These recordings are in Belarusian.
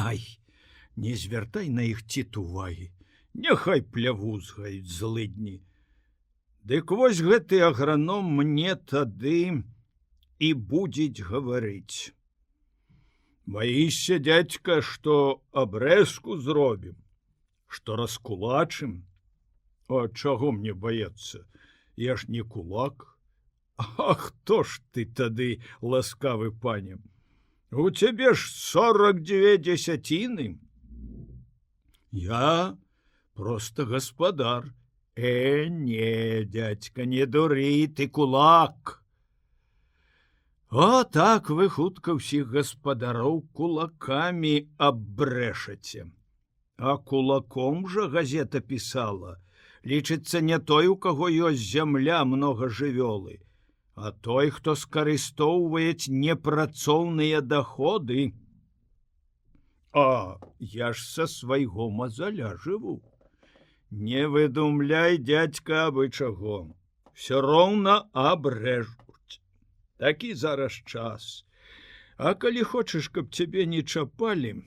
Ай, не звяртай на іх цit увагі, няхай плявузгаюць злыдні. Дык вось гэты аграном мне тады і будзець гаварыць. Баішся, дядька, што абрэзку зробім, што раскулачым? А чаго мне баяцца? Я ж не кулак. А хто ж ты тады, ласкавы пане? У цябе ж 42 дзесяціны. Я просто гаспадар. Не, дядька, не дуры, ты кулак. О, так вы хутка ўсіх гаспадароў кулакамі аббрэшаце. А кулаком жа газета пісала. Лічыцца не той, у каго ёсць зямля, многа жывёлы, а той, хто скарыстоўваюць непрацоўныя даходы. А я ж са свайго мазаля жыву. Не выдумляй, дядька, абы чаго. Всё роўна абрэжуць. Такі зараз час. А калі хочаш, каб цябе не чапалі,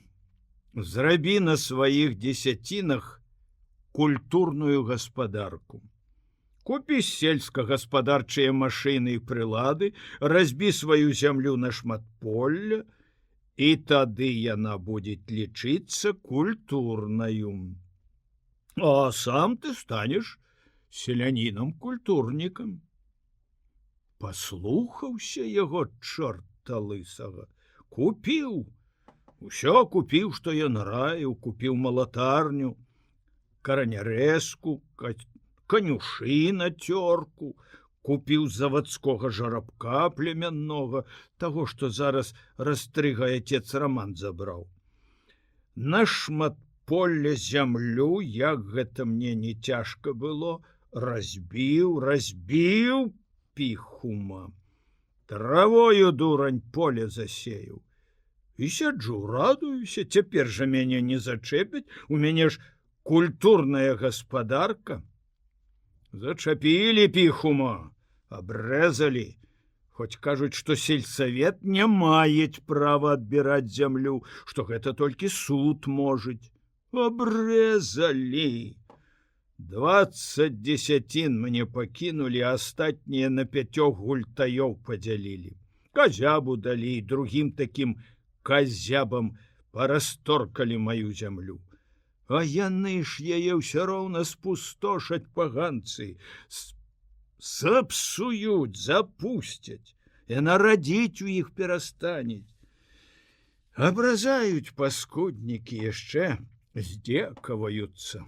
зрабі на сваіх дзесяцінах культурную гаспадарку. Купі сельскагаспадарчыя машыны і прылады, разбі сваю зямлю на шматполля, і тады яна будзе лічыцца культурнаю. А сам ты станеш селянінам-культурнікам. Паслухаўся яго чорта лысага. Купіў. Усё купіў, што ён раіў, купіў малатарню, каранярэзку, канюшы на цёрку, купіў завадскога жарабка племяннога, таго, што зараз растрыгае отец Раман забраў. На шматполле зямлю, як гэта мне не цяжка было, разбіў піхума. Травою, дурань, поле засеяў. І сяджу, радуюся, цяпер жа мяне не зачэпяць, у мяне ж культурная гаспадарка. Зачапілі піхума, абрэзалі. Хоць кажуць, што сельсавет не маюць права адбіраць зямлю, што гэта толькі суд можуць. Абрэзалі. 20 дзесяцін мне пакінулі, а астатнія на 5 гультаёў падзялілі. Казябу далі, другім такім казябам парасторкалі маю зямлю. А яны ж яе ўсё роўна спустошаць паганцы, сапсуюць, запусцяць, і нарадзіць у іх перастанець. Абразаюць паскуднікі, яшчэ здзекаваюцца.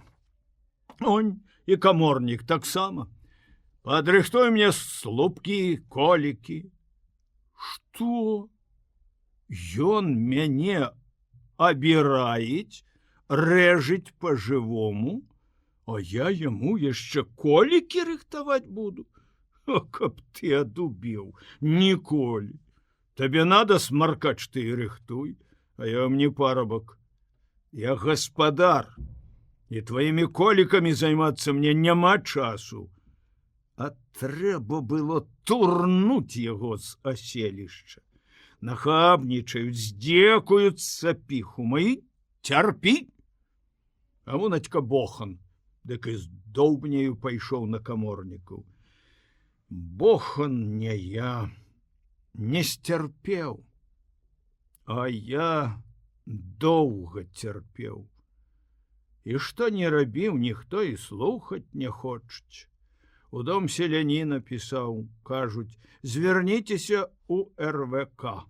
Он і каморнік таксама. Падрыхтуй мне слупкі, колікі. Што? Ён мяне абіраюць, рэжыць па-жывому, а я яму яшчэ колікі рыхтаваць буду. А каб ты адубеў, ніколі. Табе надо смаркач, ты і рыхтуй, а я мне парабак. Я гаспадар, і тваімі колікамі займацца мне няма часу. А трэба было турнуць яго з аселішча. Нахабнічаюць, здзекуюцца піхума і цярпі. А вуначка Бохан, дык і з доўбняю пайшоў на каморнікаў. Бохан не я, не сцярпеў, а я доўга цярпеў. І што не рабіў, ніхто і слухаць не хочуць. У дом селяніна пісаў, кажуць, зверніцеся у РВК.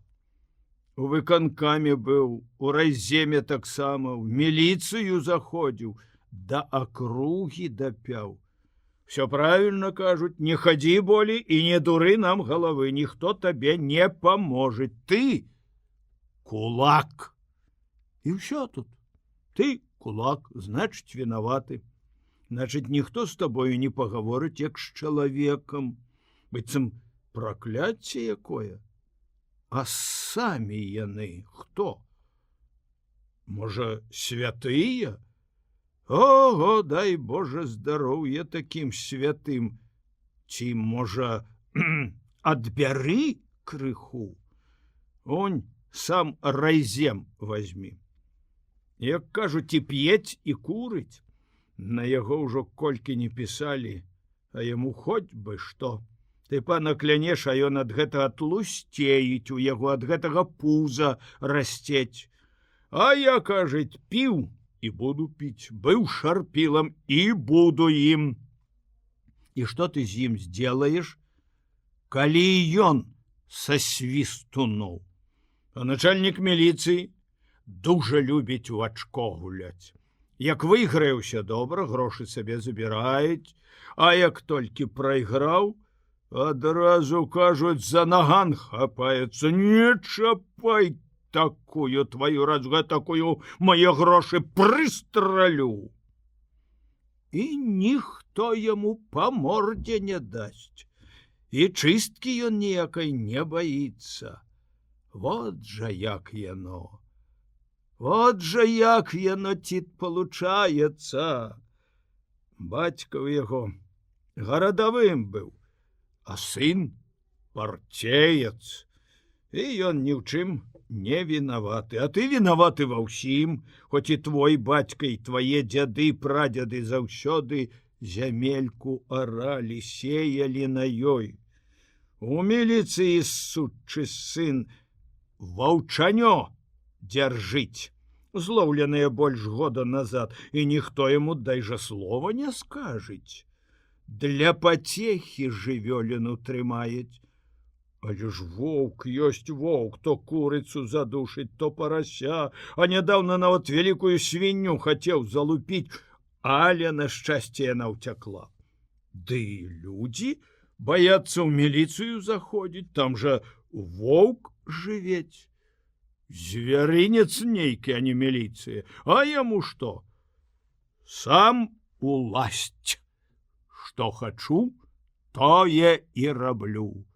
У выканкаме быў, у райземе таксама, в міліцыю заходзіў, да акругі дапяў. Всё правильно кажуць, не хадзі болей і не дуры нам галавы, ніхто табе не паможа. Ты кулак. І ўсё тут. Ты кулак, значыць, вінаваты. Значыць, ніхто з табою не пагаворыць, як з чалавекам. Быццам пракляцце якое. А самі яны хто? Можа, святыя? Ого, дай Боже здароўя такім святым. Ці, можа, адбяры крыху? Онь, сам райзем возьми. Як кажуць, і п'ець, і курыць. На яго ўжо колькі не пісалі, а яму хоць бы што. Ты пана клянеш, а ён ад гэтага тлусцеіць, у яго ад гэтага пуза расцець. А я, кажуць, піў і буду піць, быў шарпілам і буду ім. І што ты з ім сделаеш, калі ён са свістуноў? А начальнік міліцыі дужа любіць у ачко гуляць. Як выйграўся добра, грошы сабе забіраюць, а як толькі прайграў, адразу, кажуць, за наган хапаецца. Не чапай такую твою, раз гэтакую мае грошы прыстралю. І ніхто яму па мордзе не дасць. І чысткі ён ніякай не баіцца. Вот жа як яно. Вот жа як яно, ціт, получаецца. Бацька ў яго гарадавым быў, а сын партеец. І ён ні ў чым не вінаваты. А ты вінаваты ва ўсім, хоць і твой бацька і твае дзяды, прадзяды заўсёды зямельку аралі, сеялі на ёй. У міліцыі сучы сын ваўчанё дзяржыць, злоўленыя больш года назад, і ніхто яму дайжа слова не скажыць. Для пацехі жывёліну трымаюць. Але ж воўк ёсць воўк, то курыцу задушыць, то парася, а нядаўна нават вялікую свінню хацеў залупіць, але, на шчасце, яна ўцякла. Ды людзі баяцца ў міліцыю заходзіць, там жа воўк жывець. Звярынец нейкі, а не міліцыя. А яму што? Сам уласць. Што хачу, тое і раблю.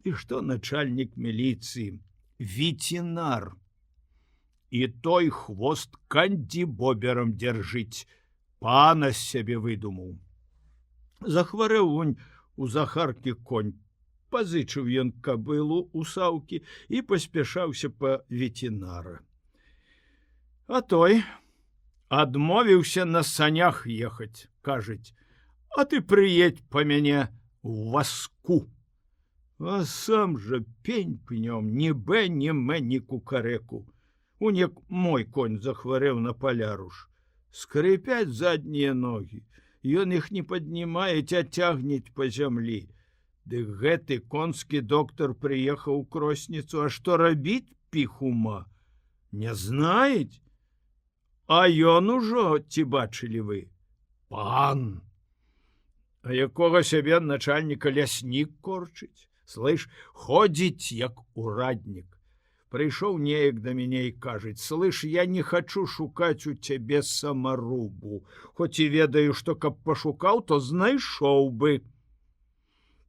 І што начальнік міліцыі? Ветеринар. І той хвост кандзібоберам дзяржыць. Пана з сябе выдумаў. Захварэў вунь у Захаркі конь. Пазычыў ён кабылу у саўкі і паспяшаўся па ветеринара. А той адмовіўся на санях ехаць, кажуць, а ты прыедь па мяне ў васку. А сам жа пень пнём, ні бэ, ні мэ, ні кукарэку. Унек мой конь захварэў на паляруш. Скрыпяць заднія ногі. Ён іх не паднімае, а цягнець па зямлі. Ды гэты конскі доктар прыехаў у Кросніцу, а што рабіць, піхума? Не знаець? А ён ужо, ці бачылі вы? Пан! А якога сябе начальніка ляснік корчыць? Слышь, ходзіць, як ураднік. Прыйшоў неяк да мяне і кажуць, слышь, я не хачу шукаць у цябе самарубу, хоць і ведаю, што каб пашукаў, то знайшоў бы.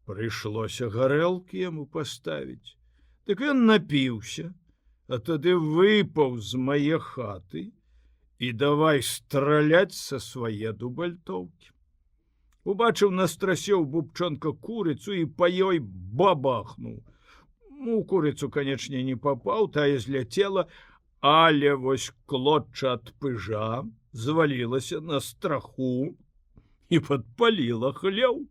Прыйшлося гарэлкі яму паставіць. Так ён напіўся, а тады выпаў з мае хаты і давай страляць са свае дубальтоўкі. Убачыў на страсе ў бубчонка курыцу і па ёй бабахнуў. У курыцу, канечне, не папаў, тая зляцела, але вось клотча ад пыжа звалілася на страху і падпаліла хлеў.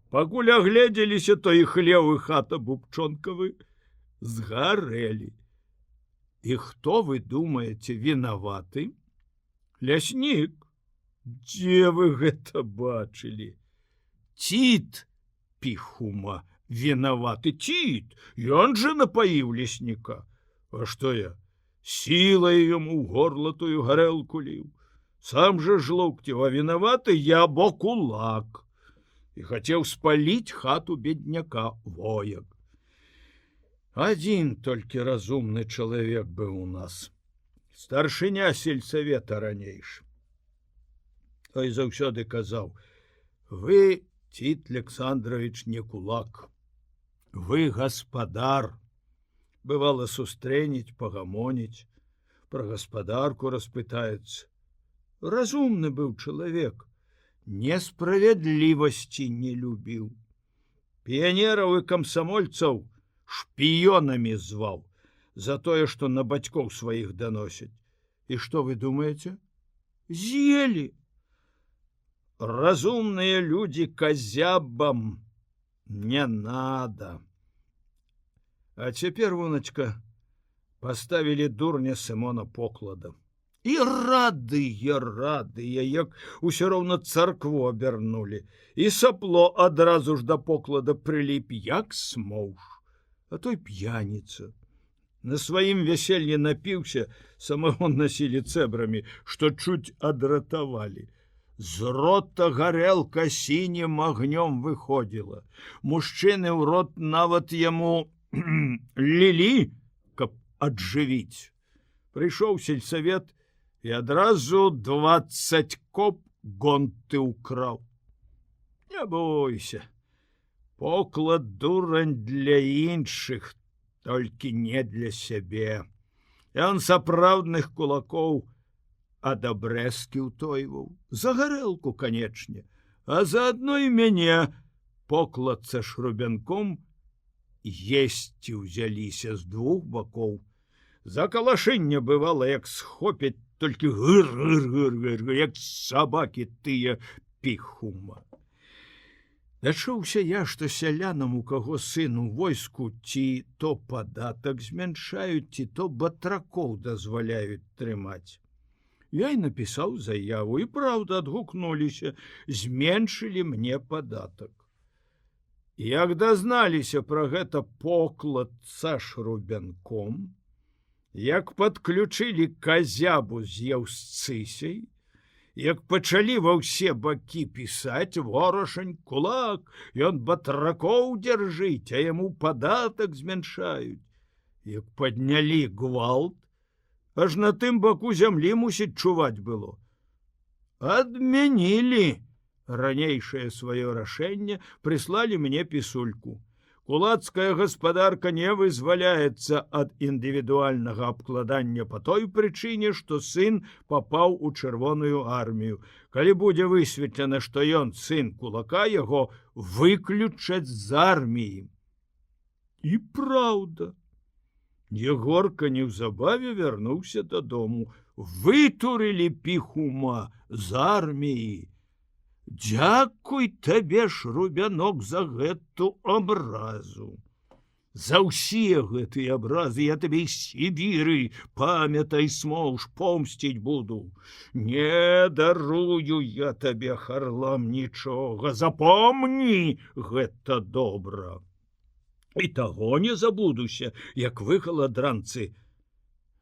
Пакуль агледзеліся, то і хлеў, і хата бубчонкавы згарэлі. І хто, вы думаеце, вінаваты? Ляснік. Дзе вы гэта бачылі? Ціт, піхума, вінаваты ціт. Ён жа напаіў лесніка. А што я? Сілай яму ў горла тую гарэлку ліў. Сам жа жлукціў, а вінаваты я, бо кулак. І хацеў спаліць хату бедняка, вояк. Адзін толькі разумны чалавек быў у нас. Старшыня сельсавета ранейш. Той заўсёды казаў, вы, Тит Александрович, не кулак, вы гаспадар. Бывала сустрэніць, пагамоніць, пра гаспадарку распытаецца. Разумны быў чалавек, несправядлівасці не любіў. Піянераў і камсамольцаў шпіёнамі зваў за тое, што на бацькоў сваіх даносяць. И что вы думаете? З'ели. Разумные люди козябам не надо. А теперь, Воночка, поставили дурня Сымона Поклада. І радыя, як усё роўна царкву абярнулі. І сапло адразу ж да Поклада прыліп, як смоўж. А той п'яніца. На сваім вяселлі напіўся, самагон насілі цэбрамі, што чуць адратавалі. З рота гарэлка сінім агнём выходзіла. Мужчыны ў рот нават яму лілі, каб аджывіць. Прыйшоў сельсавет і адразу 20 коп гонты ўкраў. Не бойся, Поклад дурань для іншых, толькі не для сябе. Ён сапраўдных кулакоў ад абрэзкі ўтойваў. За гарэлку, канечне, а заадно і мяне Поклад са Шрубянком есці ўзяліся з двух бакоў. За калашэнне бывала, як схопяць, толькі гыр-гыр-гыр-гыр, як сабакі тыя піхума. Дачуўся я, што сялянам, у каго сын у войску, ці то падатак змяншаюць, ці то батракоў дазваляюць трымаць. Я і напісаў заяву, і праўда адгукнуліся, зменшылі мне падатак. Як дазналіся пра гэта Поклад са Шрубянком, як падключылі казябу з Яўсцысяй, як пачалі ва ўсе бакі пісаць: ворашань, кулак, ён батракоў дзяржыць, а яму падатак змяншаюць. Як паднялі гвалт, аж на тым баку зямлі, мусіць, чуваць было. Адмянілі ранейшае сваё рашэнне, прыслалі мне пісульку. Кулацкая гаспадарка не вызваляецца ад індывідуальнага абкладання па той прычыне, што сын папаў у чырвоную армію. Калі будзе высветлена, што ён сын кулака, яго выключаць з арміі. І праўда. Егорка неўзабаве вярнуўся дадому. Вытурылі піхума з арміі. Дзякуй табе, Шрубянок, за гэту абразу. За ўсе гэтыя абразы я табе з Сібіры, памятай, смоўж, помсціць буду. Не дарую я табе, харлам, нічога. Запомні гэта добра. І таго не забудуся, як вы, галадранцы,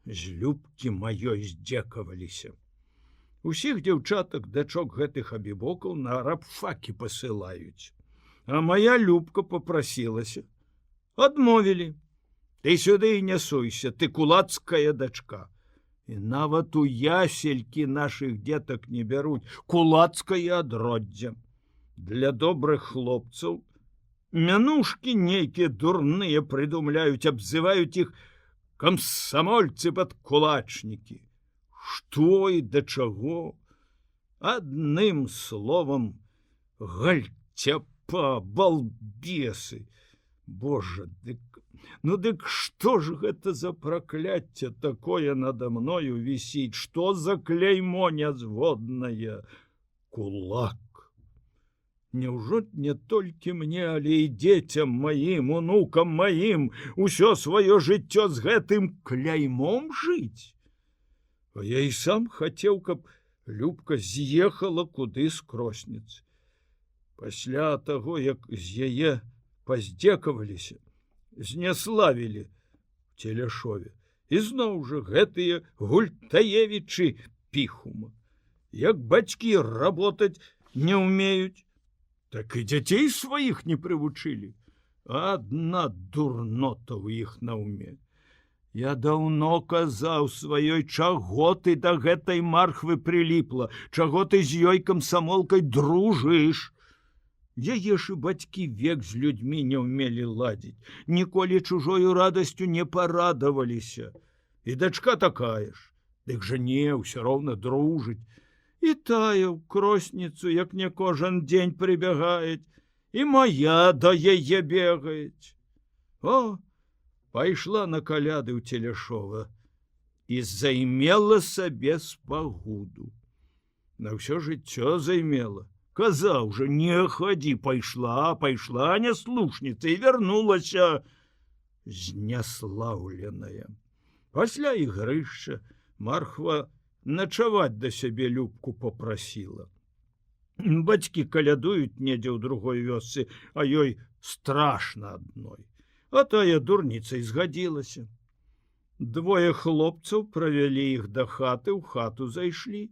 з Любкі маёй здзекаваліся. Усіх дзяўчатак, дачок гэтых абібокаў на рабфакі пасылаюць. А моя Любка попрасілася. Адмовілі. Ты сюды і не суйся, ты кулацкая дачка. І нават у яселькі нашых дзетак не бяруць. Кулацкае адроддзе. Для добрых хлопцаў мянушкі нейкія дурныя прыдумляюць, абзываюць іх камсамольцы-падкулачнікі. Што і да чаго? Адным словам, гальцяпа, балбесы. Божа, дык што ж гэта за пракляцце такое надо мною вісіць? Што за кляймо нязводнае? Кулак. Няўжо не толькі мне, але і дзецям маім, унукам маім усё сваё жыццё з гэтым кляймом жыць? А я і сам хацеў, каб Любка з'ехала куды з кросніцы. Пасля таго, як з яе паздзекаваліся, зняславілі в Телешове. І зноў жа гэтыя Гультаевічы піхума. Як бацькі работаць не ўмеюць, так і дзяцей сваіх не прывучылі. Адна дурнота ў іх на ўме. Я даўно казаў сваёй, чаго ты да гэтай мархвы прыліпла, чаго ты з ёй камсамолкай дружыш. Яе ж і бацькі век з людзьмі не ўмелі ладзіць, ніколі чужою радасцю не парадаваліся. І дачка такая ж, дык жа не, ўсё роўна дружыць. І тая ў кросніцу, як не кожен дзень прыбягаюць, і моя да яе бегаюць. О, пайшла на каляды ў Телешова. і займела сабе спагуду. На ўсё жыццё займела. Казаў жа, не хадзі, пайшла няслушніца і вярнулася зняслаўленая. Пасля ігрышча Мархва начаваць да сябе Любку попрасіла. Бацькі калядуюць недзе ў другой вёсцы, а ёй страшна адной. А тая дурніцай згадзілася. Двое хлопцаў правялі іх да хаты, ў хату зайшлі.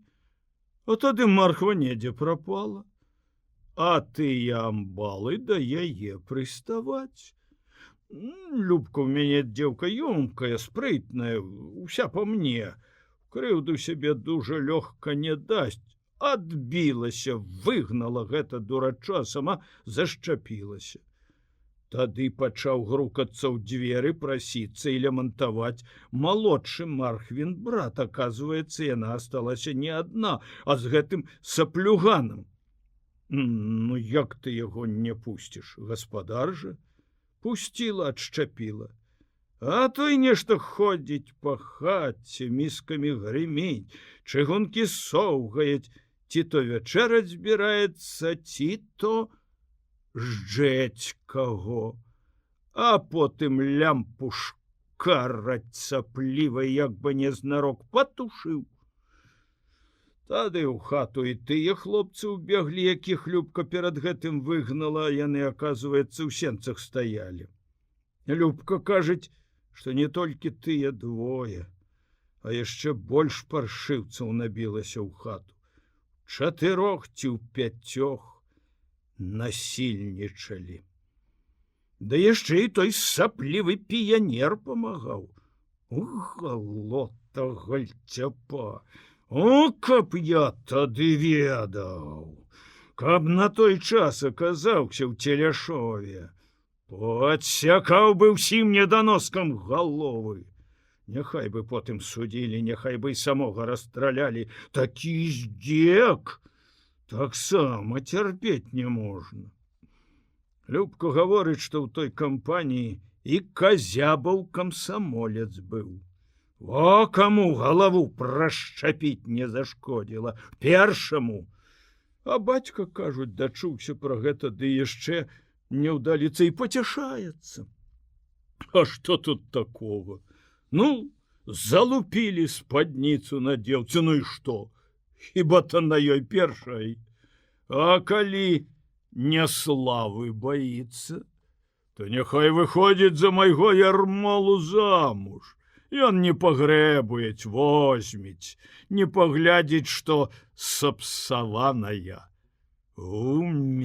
А тады Мархва недзе прапала. А тыя амбалы да яе прыставаць. Любка ў мяне дзеўка ёмкая, спрытная, уся па мне. Крыўду сябе дужа лёгка не дасць. Адбілася, выгнала гэта дурача, сама зашчапілася. Тады пачаў грукацца ў дзверы, прасіцца і лямантаваць малодшы Мархвін брат. Аказваецца, яна асталася не адна, а з гэтым саплюганам. Ну, як ты яго не пусціш, гаспадар жа? Пусціла, адшчапіла. А той нешта ходзіць па хаце, міскамі грыміць, чыгункі соўгаюць, ці то вячэраць збіраецца, ці то жджэць каго. А потым лямпу шкараць саплівай, як бы незнарок патушыў. Тады ў хату і тыя хлопцы ўбеглі, якіх Любка перад гэтым выгнала, а яны, аказваецца, ў сенцах стаялі. Любка кажуць, што не толькі тыя двое, а яшчэ больш паршыўцаў набілася ў хату. 4 ці ў 5 насільнічалі. Да яшчэ і той саплівы піянер памагаў. Галота гальцяпа! О, каб я тады ведаў! Каб на той час аказаўся ў Целяшове, падсякаў бы ўсім неданоскам галовы. Няхай бы потым судзілі, няхай бы і самога расстралялі. Такі здзек таксама цярпець не можна. Любка гаворыць, што ў той кампаніі і казябаў камсамолец быў. О, каму галаву прашчапіць не зашкодзіла, першаму. А бацька, кажуць, дачуўся пра гэта, ды яшчэ неўдаліца і пацяшаецца. А што тут такога? Ну, залупілі спадніцу на дзеўцы, ну і што? Хіба-то на ёй першай. А калі не славы баіцца, то няхай выходзіць за майго Ярмолу замуж. Ён не пагрэбуець, возьмець, не паглядзець, што сапсаваная.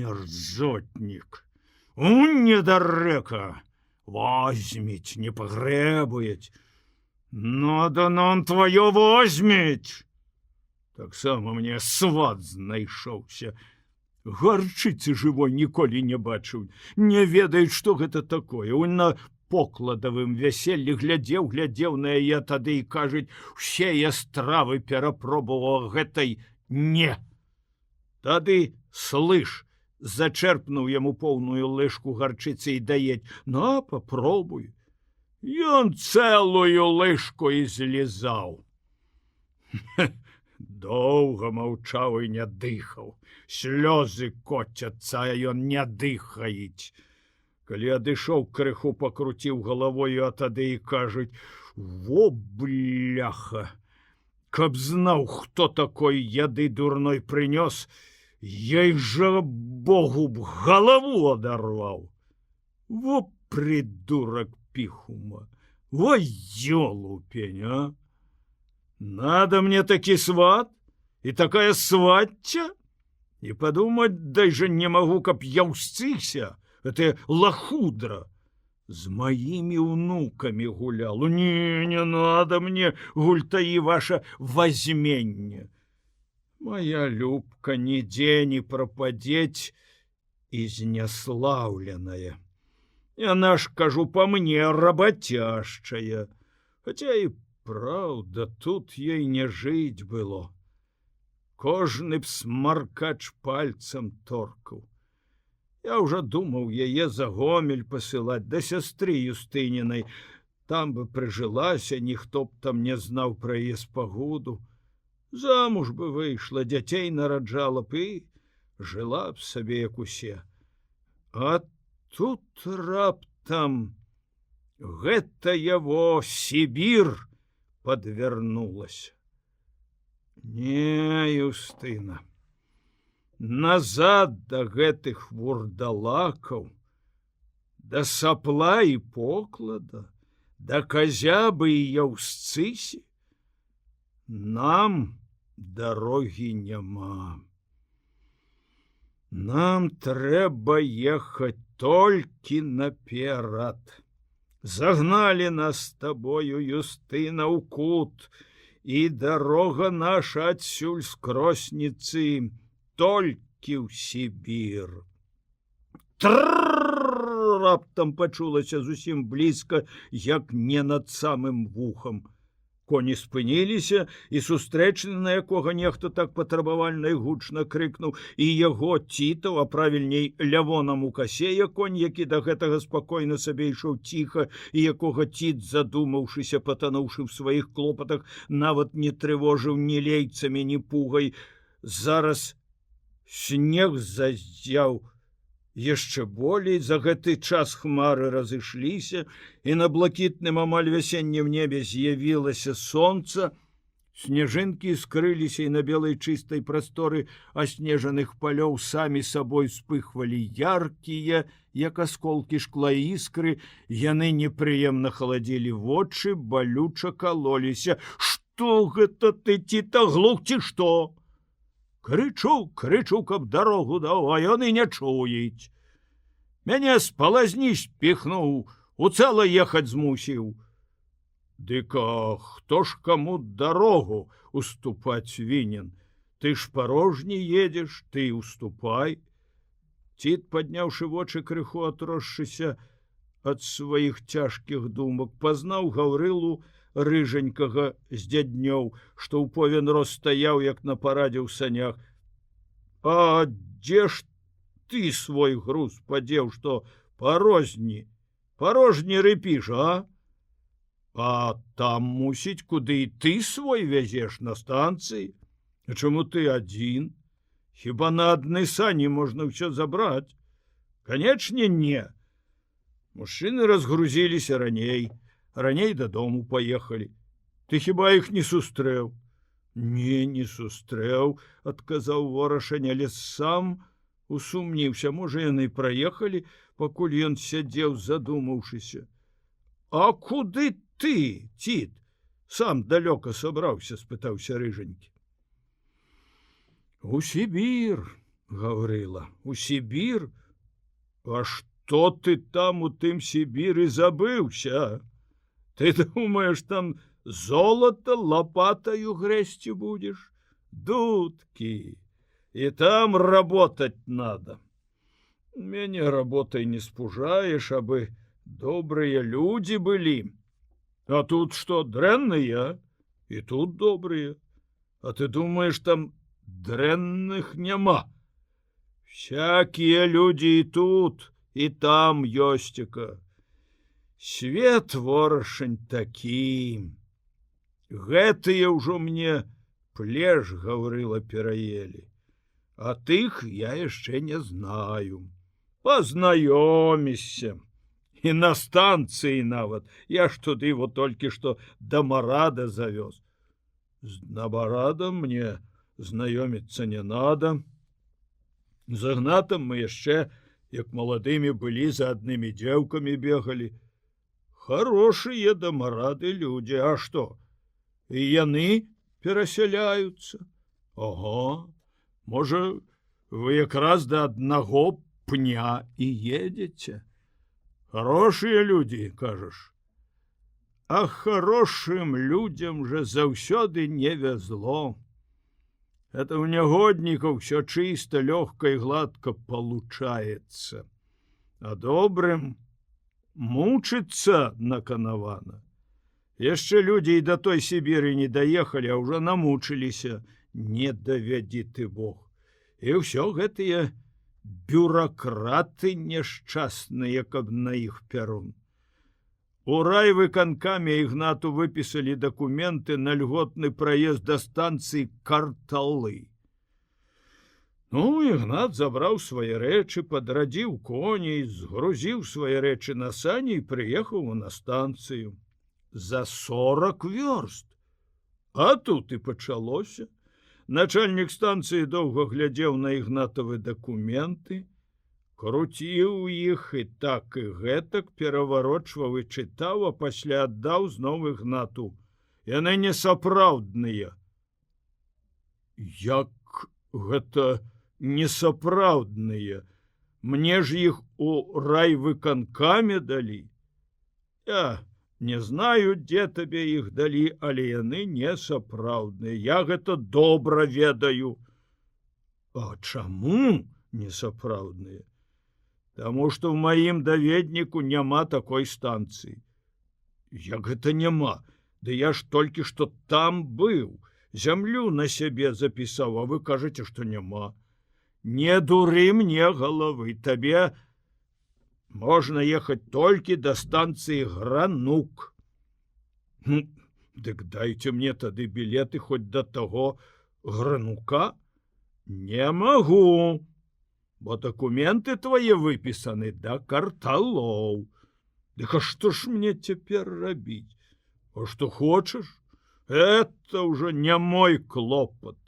Мерзотнік, недарэка, возьмець, не пагрэбуець. Ну, да он твоё возьмець. Таксама мне сват знайшоўся. Гарчыцы жывой ніколі не бачыў, не ведаюць, што гэта такое. Он на покладавым вяселлі глядзеў на яе тады і кажуць, усе я стравы перапробаваў, гэтай не. Тады, слыш, зачэрпнуў яму поўную лыжку гарчыцы і даець. На, попробуй. Ён цэлую лыжку і злізаў. Доўга маўчаў і не дыхаў. Слёзы коцяцца, а ён не дыхаіць. Калі адышоў крыху, пакруціў галавою, а тады і кажуць, во, бляха, каб знаў, хто такой яды дурной прынёс, ей жа Богу б галаву адарваў. Во, придурок піхума, во, ёлупень, а? Надо мне такі сват і такая сватця? І падумаць, дай жа не магу, каб я ўсцыхся. Это лохудра с моими внуками гулял. Не надо мне, гультаи ваше возьменье. Моя Любка нигде не пропадеть, изняславленная. И она ж, кажу, по мне работящая. Хотя и правда, тут ей не жить было. Кожны б смаркач пальцем торкаў. Я уже думаў яе за Гомель пасылаць да сястры Юстынінай. там бы прыжылася, ніхто б там не знаў пра яе спагуду. Замуж бы выйшла, дзяцей нараджала б і жыла б сабе, як усе. А тут раптам гэта яго Сібір падвярнулася. Не, Юстына, назад да гэтых вурдалакаў, да сапла і поклада, да казябы і яўсцысі нам дарогі няма. Нам трэба ехаць толькі наперад. Загналі нас з табою, Юстына, ў кут, і дарога наша адсюль з Кросніцы толькі ў Сібір. Трррррр! Раптам пачулася зусім блізка, як не над самым вухам. Коні спыніліся, і сустрэчны, на якога нехта так патрабавальна і гучна крыкнуў, і яго Цітаў, а правільней Лявонам у касея конь, які да гэтага спакойна сабе ішоў ціха, і якога Ціт, задумаўшыся, патануўшы ў сваіх клопатах, нават не трывожыў ні лейцамі, ні пугай. Зараз снег зазяў яшчэ болей, за гэты час хмары разышліся, і на блакітным амаль вясеннім небе з'явілася сонца, снежынкі скрыліся, і на белай чыстай прасторы аснежаных палёў самі сабой вспыхвалі яркія, як асколкі шкла іскры, яны непрыемна халадзілі вочы, балюча калоліся. Што гэта ты, Ціта, глух ці што? Крычу, каб дарогу даў, а ён і не чуюць. Мяне з палазні спіхнуў, уцэла ехаць змусіў. Дык а хто ж каму дарогу уступаць вінен? Ты ж парожні едзеш, ты уступай. Ціт, падняўшы вочы, крыху атросшыся ад сваіх цяжкіх думак, пазнаў Гаўрылу рыжанькага з дзяднёў, што ў повен рост стаяў, як на парадзе ў санях. А дзе ж ты свой груз падзеў, што парожні рыпіш, а? А там, мусіць, куды і ты свой вязеш, на станцыі? А чаму ты адзін? Хіба на адны сані можна ўсё забраць? Канечне, не. Мужчыны разгрузіліся раней дадому паехалі. Ты хіба іх не сустрэў? Не сустрэў, адказаў Ворашань, але сам усумніўся, можа, яны праехалі, пакуль ён сядзеў, задумаўшыся. А куды ты, Ціт, сам далёка сабраўся? Спытаўся рыжанькі. У Сібір, Гаўрыла, у Сібір? А што ты там у тым Сібіры забыўся? Ты думаеш, там золото лопатою грэсці будзеш? Дудкі, і там работать надо. Мяне работай не спужаеш, абы добрыя людзі былі. А тут што, дрэнныя? І тут добрыя. А ты думаеш, там дрэнных няма? Всякія людзі і тут, і там ёсцека. Свет, Ворашань, такі. Гэтыя ўжо мне плеш, Гаўрыла, пераелі. А тых я яшчэ не знаю. Пазнаёмішся. І на станцыі нават. Я ж туды вот толькі што да Марада завёз. З Набарадам мне знаёміцца не надо. З Ігнатам мы яшчэ, як маладымі былі, за аднымі дзеўкамі бегалі. Хорошыя да Марады людзі, а што? І яны перасяляюцца? Ага, можа, вы якраз да аднаго пня і едзеце. Хорошыя людзі, кажаш. А хорошым людзям жа заўсёды не вязло. Это у нягоднікаў все чыста, лёгка і гладка получаецца. А добрым мучыцца наканавана. Яшчэ людзі і да той Сібіры не даехалі, а ўжо намучыліся. Не давядзі ты Бог. І ўсё гэтыя бюракраты няшчасныя, каб на іх пярун. У райвыканкаме Ігнату выпісалі дакументы на льготны праезд да станцыі Карталы. Ну, Ігнат забраў свае рэчы, падрадзіў коней, згрузіў свае рэчы на сані і прыехаў на станцыю. За 40 вёрст. А тут і пачалося. Начальнік станцыі доўга глядзеў на Ігнатавы дакументы, круціў іх і так і гэтак пераварочваў і чытаў, а пасля аддаў зноў Ігнату. Яны несапраўдныя. Як гэта несапраўдныя? Мне ж іх у райвыканкаме далі. Я не знаю, дзе табе іх далі, але яны несапраўдныя. Я гэта добра ведаю. А чаму несапраўдныя? Таму што ў маім даведніку няма такой станцыі. Як гэта няма? Ды я ж толькі што там быў. Зямлю на сябе запісаў, а вы кажаце, што няма. Не дуры мне галавы, табе можна ехаць толькі да станцыі Гранук. Дык дайце мне тады білеты хоць да таго Гранука. Не магу, бо дакументы твае выпісаны да Карталоў. Дык а што ж мне цяпер рабіць? А што хочаш? Это ўжо не мой клопат.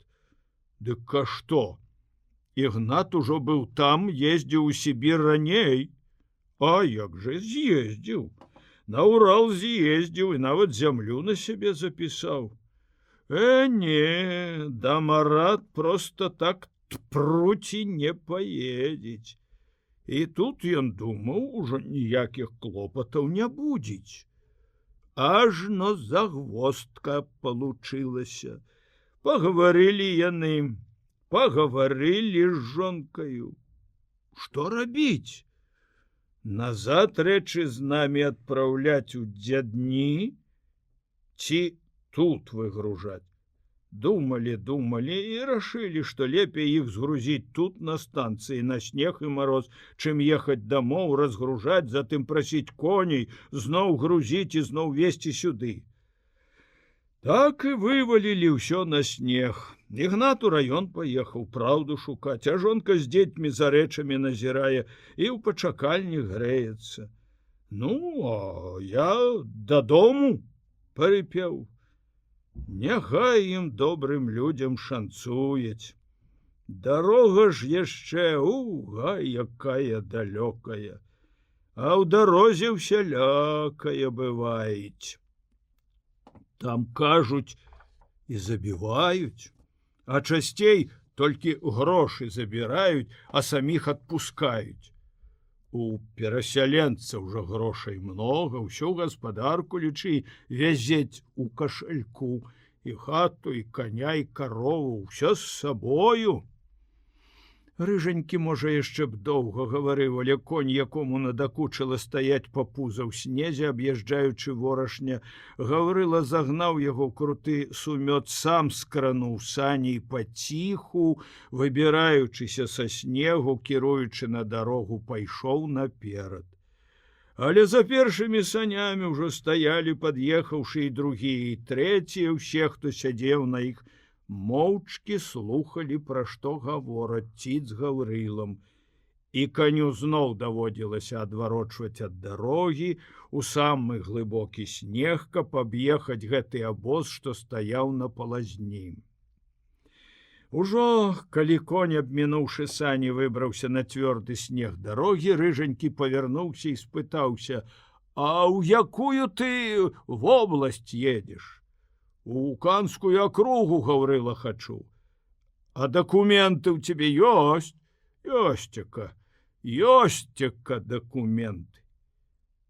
Дык а што? Ігнат ужо быў там, ездзіў у Сібір раней. А як жа з'ездзіў? На Урал з'ездзіў і нават зямлю на сябе запісаў. Не, да Марат проста так тпруці не паедзець. І тут ён думаў, ужо ніякіх клопатаў не будзець. Ажно загвоздка получылася. Пагаварылі яны, пагаварылі з жонкаю. Што рабіць? Назад рэчы з намі адпраўляць у дзядні ці тут выгружаць? Думалі і рашылі, што лепей іх згрузіць тут на станцыі на снег і мароз, чым ехаць дамоў, разгружаць, затым прасіць коней, зноў грузіць і зноў везці сюды. Так і вывалілі ўсё на снег. Ігнат у раён паехаў праўду шукаць, а жонка з дзецьмі за рэчамі назірае і ў пачакальні грэецца. Ну, а я дадому прыпеў. Няхай ім добрым людзям шанцуець. Дарога ж яшчэ, якая далёкая. А ў дарозе ўсялякае бываюць. Там, кажуць, і забіваюць, а часцей толькі грошы забіраюць, а саміх адпускаюць. У перасяленцаў жа грошай многа, ўсю гаспадарку, лічы, вязець у кашальку, і хату, і коня, і карову, ўсё з сабою. Рыжанькі, можа, яшчэ б доўга гаварыў, але конь, якому надакучыла стаяць па пуза ў снезе, аб'язджаючы ворашня, Гаврыла загнаў яго ў круты сумёт, сам скрануў сані і паціху, выбіраючыся са снегу, кіруючы на дарогу, пайшоў наперад. Але за першымі санямі ўжо стаялі, пад'ехаўшы, і другія, і трэція, усе, хто сядзеў на іх, моўчкі слухалі, пра што гавораць Ціт з Гаўрылам. І каню зноў даводзілася адварочваць ад дарогі у самы глыбокі снег, каб аб'ехаць гэты абоз, што стаяў на палазні. Ужо, калі конь, абмінуўшы сані, выбраўся на цвёрды снег дарогі, рыжанькі павярнуўся і спытаўся: «А ў якую ты вобласць едзеш?» «У Канскую акругу, Гаврыла, хачу». «А документы ў цябе ёсць?» Ёсцека документы».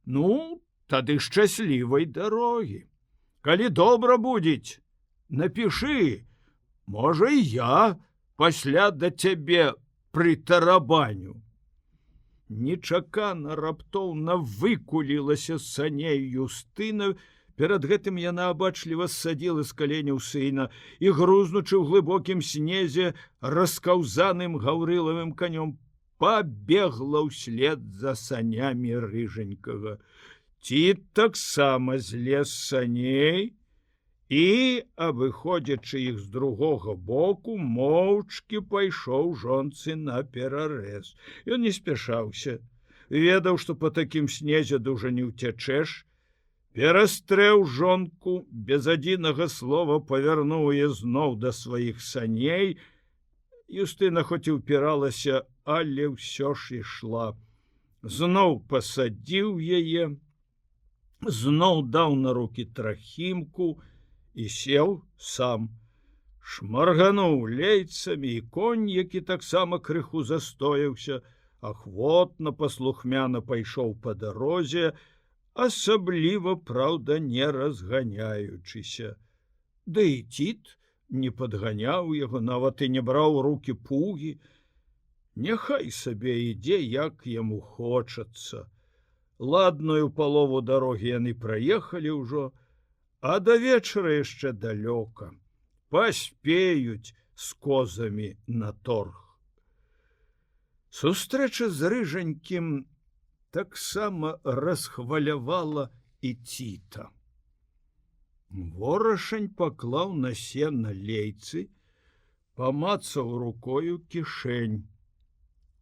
«Ну, тады шчаслівай дарогі. Калі добра будзець, напішы, можа, і я пасля да цябе прытарабаню». Нечакана раптоўна выкулілася з саней Юстына. Перад гэтым яна абачліва ссадзіла з каленяў сына і, грузнучы ў глыбокім снезе, раскаўзаным Гаўрылавым канём, пабегла ўслед за санямі рыжанькага. Ціт таксама злез з саней і, абыходзячы іх з другога боку, моўчкі пайшоў жонцы на перарэз. Ён не спяшаўся, ведаў, што па такім снезе дужа не ўцячэш, перастрэў жонку, без адзінага слова павярнуў яе зноў да сваіх саней. Юстына хоць і ўпіралася, але ўсё ж ішла. Зноў пасадзіў яе, зноў даў на рукі трахімку і сеў сам. Шмаргануў лейцамі, і конь, які таксама крыху застояўся, ахвотна, паслухмяна пайшоў па дарозе, асабліва, праўда, не разганяючыся. Ды і ціт не падганяў яго, нават і не браў у рукі пугі. Няхай сабе ідзе, як яму хочацца. Ладную палову дарогі яны праехалі ўжо, а да вечара яшчэ далёка. Паспеюць з козамі на торг. Сустрэча з рыжанькім таксама расхвалявала і ціта. Ворашань паклаў на сена лейцы, памацаў рукою кішэнь,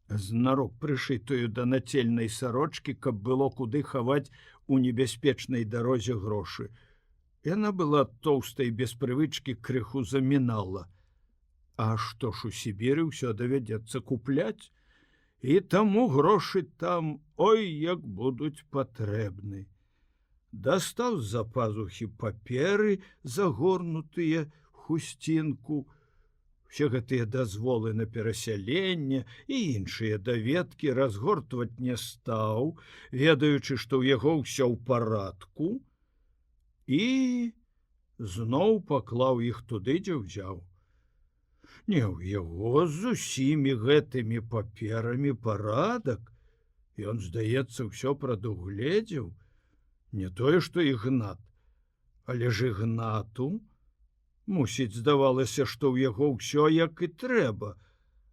знарок прышытую да нацельнай сарочкі, каб было куды хаваць у небяспечнай дарозе грошы. Яна была тоўстай, без прывычкі крыху замінала. А што ж у Сібіры ўсё давядзецца купляць? І таму грошы там, ой, як будуць патрэбны. Дастаў з-за пазухі паперы, загорнутыя хусцінку, все гэтыя дазволы на перасяленне і іншыя даведкі разгортваць не стаў, ведаючы, што ў яго ўсё ў парадку, і зноў паклаў іх туды, дзе ўзяў. Не, ў яго з усімі гэтымі паперамі парадак. Ён, здаецца, ўсё прадугледзеў. Не тое, што Ігнат, але ж Ігнату, мусіць, здавалася, што ў яго ўсё як і трэба.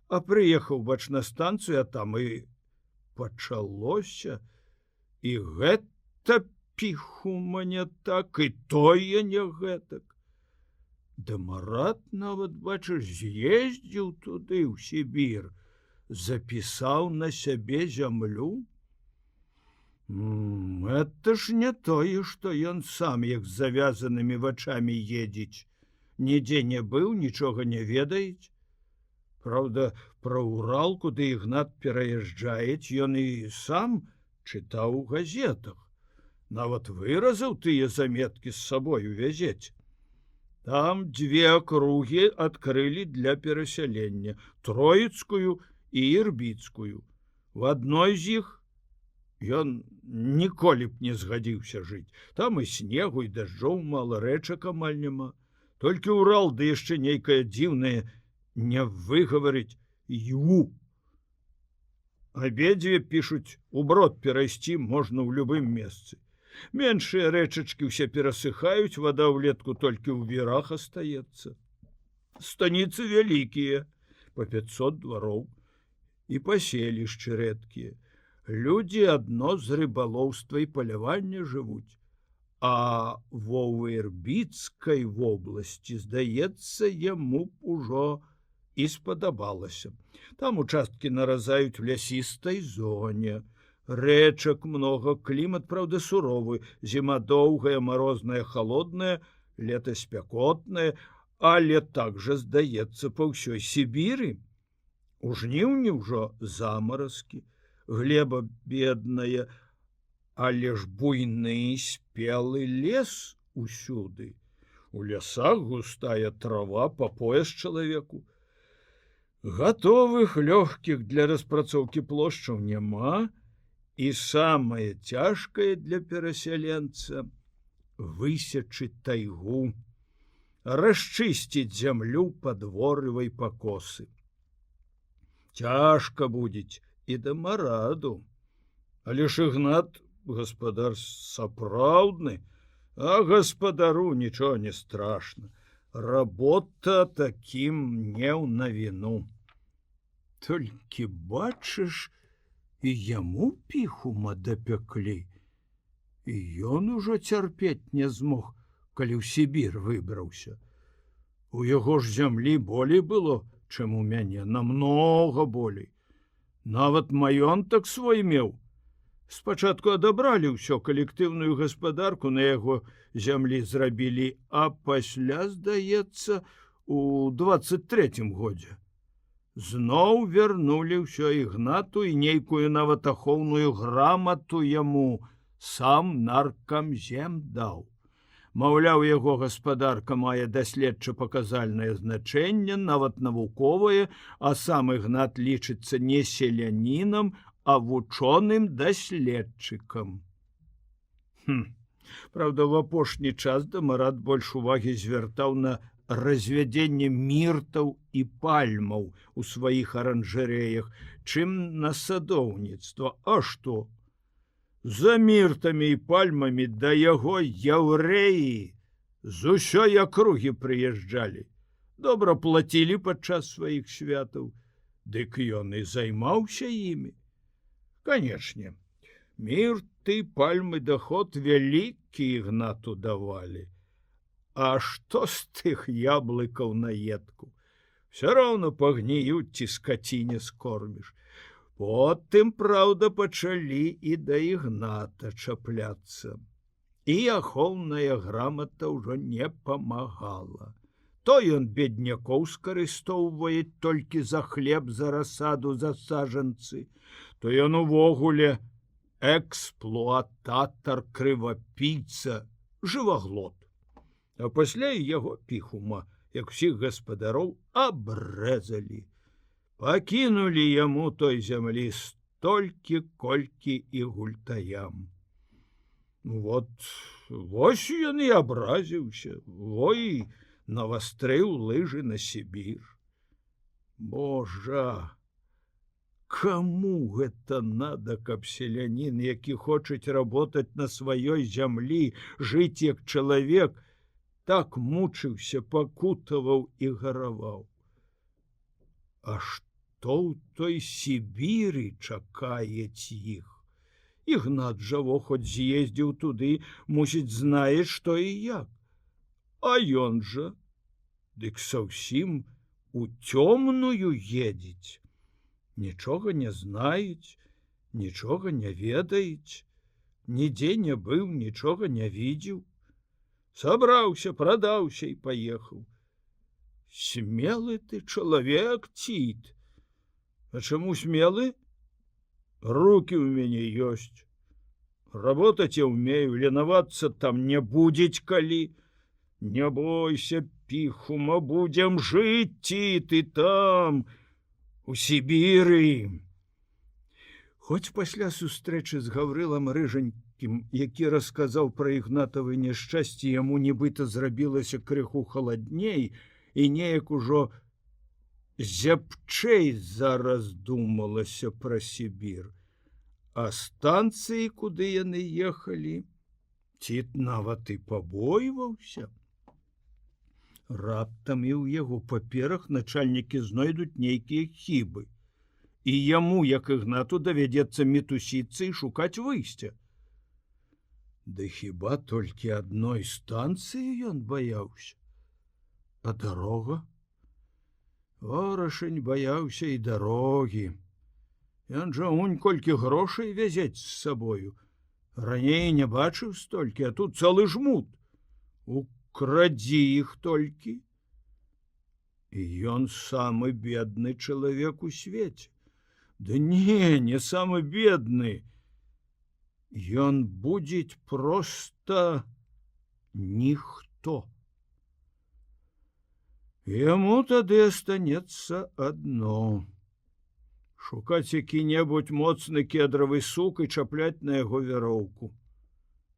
А прыехаў бач на станцыю, а там і пачалося. І гэта піхума не так, і тое не гэтак. Да Марат нават, бачыш, з'ездзіў туды, ў Сібір, запісаў на сябе зямлю. Это ж не тое, што ён сам, як з завязанымі вачамі едзіць. Нідзе не быў, нічога не ведаюць. Праўда, пра Урал, куды Ігнат пераязджаюць, ён і сам чытаў у газетах. Нават выразаў тыя заметкі з сабою вязець. Там 2 акругі адкрылі для перасялення, Троіцкую і Ірбіцкую. В адной з іх ён ніколі б не згадзіўся жыць. Там і снегу, і дажджоў мала, рэчак амаль няма. Толькі Урал, ды яшчэ нейкае дзіўнае, не выгаварыць «ю». Абедзве пішуць, у брод перайсці можна ў любым месцы. Меншыя рэчачкі ўсе перасыхаюць, вада ўлетку толькі ў вірах астаецца. Станіцы вялікія, па 500 двароў, і паселішчы рэдкія. Людзі адно з рыбалоўства і палявання жывуць. А ва Ірбіцкай вобласці, здаецца, яму б ужо і спадабалася. Там участкі наразаюць в лясістай зоне. Рэчак много, клімат, праўда, суровы, зіма доўгая, марозная, холодная, лета спякотнае, але так жа, здаецца, па ўсёй Сібіры. У жніўні ўжо замаразкі, глеба бедная, але ж буйны спелы лес усюды. У лясах густая трава па пояс чалавеку. Гатовых лёгкіх для распрацоўкі плошчаў няма, і самае цяжкае для перасяленца высечы тайгу, расчысціць зямлю падворывай пакосы. Цяжка будзе і да Мараду, але ж Ігнат гаспадар сапраўдны, а гаспадару нічого не страшна. Работа такім не ў навіну. Толькі бачыш, і яму піхума дапяклі. І ён ужо цярпець не змог, калі ў Сібір выбраўся. У яго ж зямлі болей было, чым у мяне, намнога болей. Нават маёнтак свой меў. Спачатку адабралі ўсё, калектыўную гаспадарку на яго зямлі зрабілі, а пасля, здаецца, у 23-м годзе. Зноў вярнулі ўсё Ігнату і нейкую нават ахоўную грамату яму сам наркамзем даў. Маўляў, яго гаспадарка мае даследча-паказальнае значэнне, нават навуковае, а сам Ігнат лічыцца не селянінам, а вучоным даследчыкам. Праўда, в апошні час Дамарад больш увагі звяртаў на развядзенне міртаў і пальмаў у сваіх аранжарэях, чым на садоўніцтва. А што? За міртамі і пальмамі да яго яўрэі з усёй акругі прыязджалі. Добра плацілі падчас сваіх святаў, дык ён і займаўся імі. Канечне, мірты, пальмы, даход вялікі Ігнату давалі. А што з тых яблыкаў на едку? Всё роўно пагніюць, ці скаціне скорміш. Потым, праўда, пачалі і да Ігната чапляцца. І ахоўная грамата ўжо не памагала. То ён беднякоў скарыстоўвае толькі за хлеб, за расаду, за сажанцы, то ён увогуле эксплуататар, крывапійца, жываглот. А пасля і яго піхума, як усіх гаспадароў, абрэзалі. Пакінулі яму той зямлі столькі, колькі і гультаям. Вось ён і абразіўся, ой, навастрыў лыжы на Сібір. Божа, каму гэта надо, каб селянін, які хочуць работаць на сваёй зямлі, жыць як чалавек, так мучыўся, пакутаваў і гараваў. А што ў той Сібіры чакаюць іх? Ігнат жа хоць з'ездзіў туды, мусіць, знае, што і як. А ён жа, дык зусім у цёмную едзець. Нічога не знаюць, нічога не ведаюць, нідзе не быў, нічога не видзеў. Сабраўся, прадаўся і паехаў. Смелы ты чалавек, Тит. А чаму смелы? Руки ў мяне ёсць. Работаць я ўмею, ленавацца там не будзець калі. Не бойся, піхума, будзем жыць, Тит, і там, у Сібіры. Хоць пасля сустрэчы з Гаврылам Рыжанькім, які расказаў пра Ігнатавы няшчасці, яму нібыта зрабілася крыху халадней, і неяк ужо зябчэй зараз думалася пра Сібір. А станцыі, куды яны ехалі, Тит нават і пабойваўся. Раптам і ў яго паперах начальнікі знойдуць нейкія хібы. І яму, як Ігнату, давядзецца мітусіцца і шукаць выйсця. Ды хіба толькі адной станцыі ён баяўся? А дарога? Орашень баяўся і дарогі. Ён жа унь колькі грошай вязець з сабою. Раней не бачыў столькі, а тут цэлы жмут. Украдзі іх толькі. І ён самы бедны чалавек у свеце. Да не самы бедны. Ён будзе проста ніхто. Яму тады астанецца адно. Шукаць які-небудзь моцны кедравы сук і чапляць на яго вяроўку.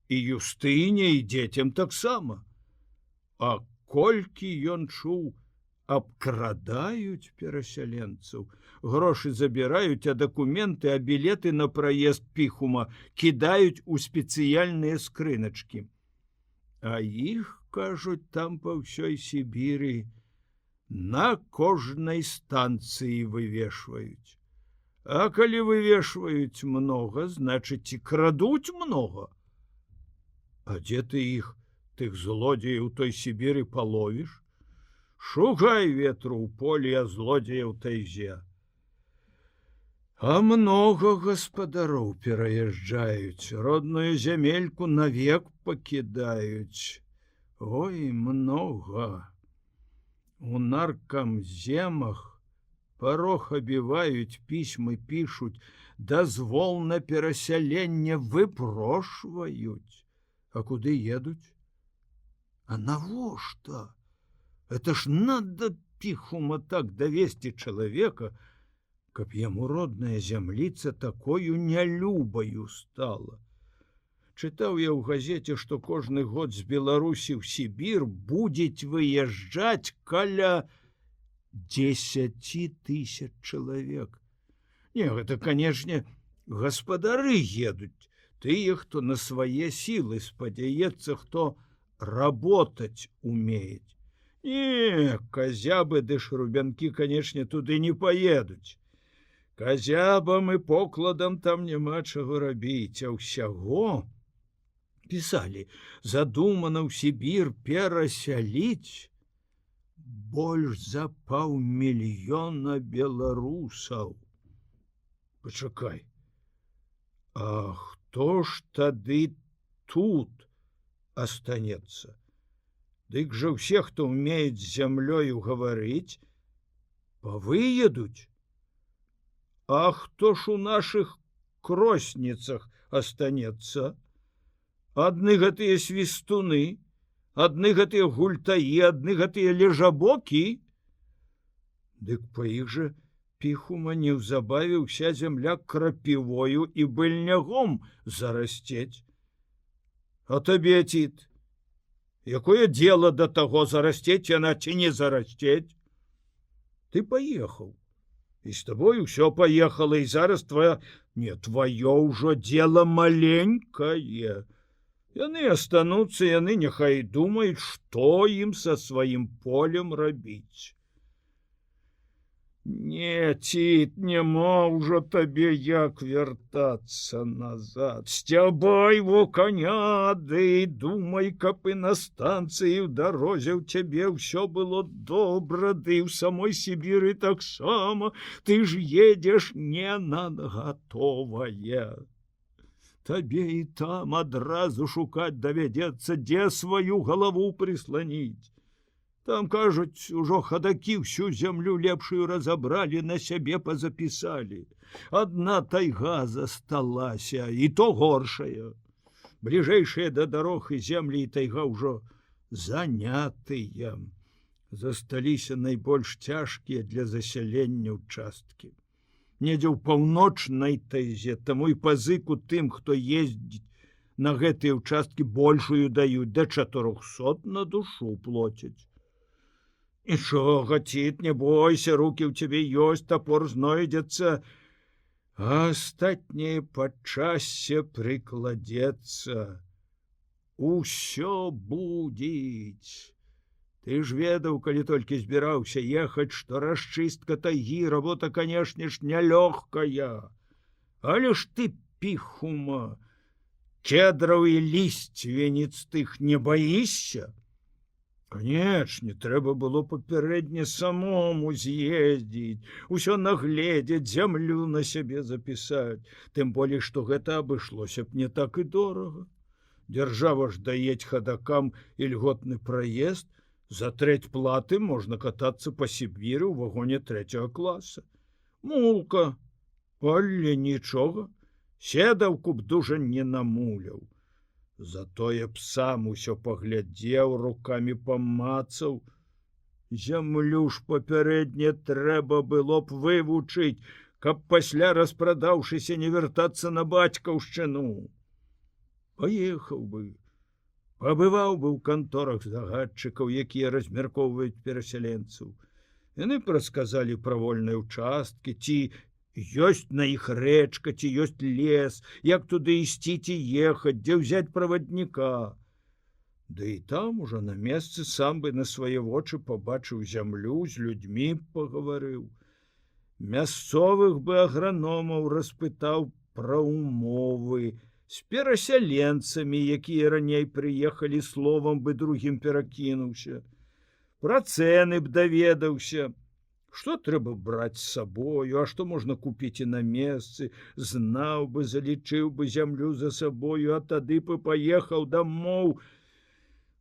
І Юстыне, і дзецям таксама. А колькі ён чуў, абкрадаюць перасяленцаў, грошы забіраюць, а дакументы, а білеты на праезд піхума кідаюць у спецыяльныя скрыначкі. А іх, кажуць, там па ўсёй Сібіры на кожнай станцыі вывешваюць. А калі вывешваюць многа, значыць, і крадуць многа. А дзе ты іх, тых злодзеяў той Сібіры паловіш? Шугай ветру ў полі, а злодзеяў тайзе. А многа гаспадароў пераязджаюць, родную зямельку навек пакідаюць. Ой, многа. У наркамземах парог абіваюць, пісьмы пішуць, дазвол на перасяленне выпрошваюць. А куды едуць? А навошта? Это ж надо піхума так давесці чалавека, каб яму родная зямліца такою нялюбаю стала. Чытаў я ў газеце, што кожны год з Беларусі ў Сібір будзе выязджаць каля 10 000 чалавек. Не, гэта, канешне, гаспадары едуць, тыя, хто на свае сілы спадзяецца, хто работаць умеюць. Не, казябы ды шрубянкі, канешне, туды не паедуць. Казябам і покладам там няма чаго рабіць, а ўсяго, пісалі, задумана ў Сібір перасяліць больш за 500 000 беларусаў. Пачакай, а хто ж тады тут астанецца? Дык жа ўсе, хто ўмеюць з зямлёю гаварыць, павыедуць. А хто ж у нашых кросніцах астанецца? Адны гэтыя свістуны, адны гэтыя гультаі, адны гэтыя лежабокі. Дык па іх жа піхума неўзабаве ўся зямля крапівою і быльнягом зарасцець. А табе, Тит, якое дело до таго, зарасцець яна ці не зарасцець? Ты паехаў, і з табой усё паехала, і зараз тваё ўжо дело маленькае. Яны астануцца, яны няхай думаюць, што ім са сваім полем рабіць. Не, Тит, няма ўжо табе як вяртацца назад. Сцябай во коня, ды думай, каб і на станцыі ў дарозе ў цябе ўсё было добра, ды ў самой Сібіры таксама. Ты ж едзеш не на гатовае. Табе і там адразу шукаць давядзецца, дзе сваю галаву прысланіць. Там, кажуць, ужо хадакі ўсю зямлю лепшую разабралі, на сябе пазапісалі. Адна тайга засталася, і то горшая. Бліжэйшыя да дарог і землі і тайга ўжо занятыя. Засталіся найбольш цяжкія для засялення ўчасткі. Недзе ў паўночнай тайзе, таму і пазыку тым, хто ездзіць на гэтыя ўчасткі, большую даюць, да 400 на душу плоцяць. Нічога, Тит, не бойся, рукі ў цябе ёсць, тапор знойдзецца, а астатняе падчассе прыкладзецца. Усё будзець. Ты ж ведаў, калі толькі збіраўся ехаць, што расчыстка тайгі, работа, канешне ж, нялёгкая. Але ж ты, піхума, кедраў і лісцвеніц тых не баішся? Канечне, трэба было папярэдне самому з'ездзіць, усё нагледзець, зямлю на сябе запісаць. Тым болей, што гэта абышлося б не так і дорага. Дзяржава ж даець хадакам ільготны праезд, за трэць платы можна катацца па Сібіры ў вагоне 3-го класа. Мулка, але нічога, седаўку б дужа не намуляў. Затое б сам усё паглядзеў, рукамі памацаў. Зямлю ж папярэдне трэба было б вывучыць, каб пасля, распрадаўшыся, не вяртацца на бацькаўшчыну. Паехаў бы, пабываў бы ў канторах загадчыкаў, якія размяркоўваюць перасяленцаў. Яны прасказалі пра вольныя ўчасткі, ці ёсць на іх рэчка, ці ёсць лес, як туды ісці ці ехаць, дзе ўзяць правадніка. Да і там ужо на месцы сам бы на свае вочы пабачыў зямлю, з людзьмі пагаварыў. Мясцовых бы аграномаў распытаў пра умовы, з перасяленцамі, якія раней прыехалі, словам бы другім перакінуўся. Пра цэны б даведаўся, што трэба браць з сабою, а што можна купіць і на месцы, знаў бы, залічыў бы зямлю за сабою, а тады бы паехаў дамоў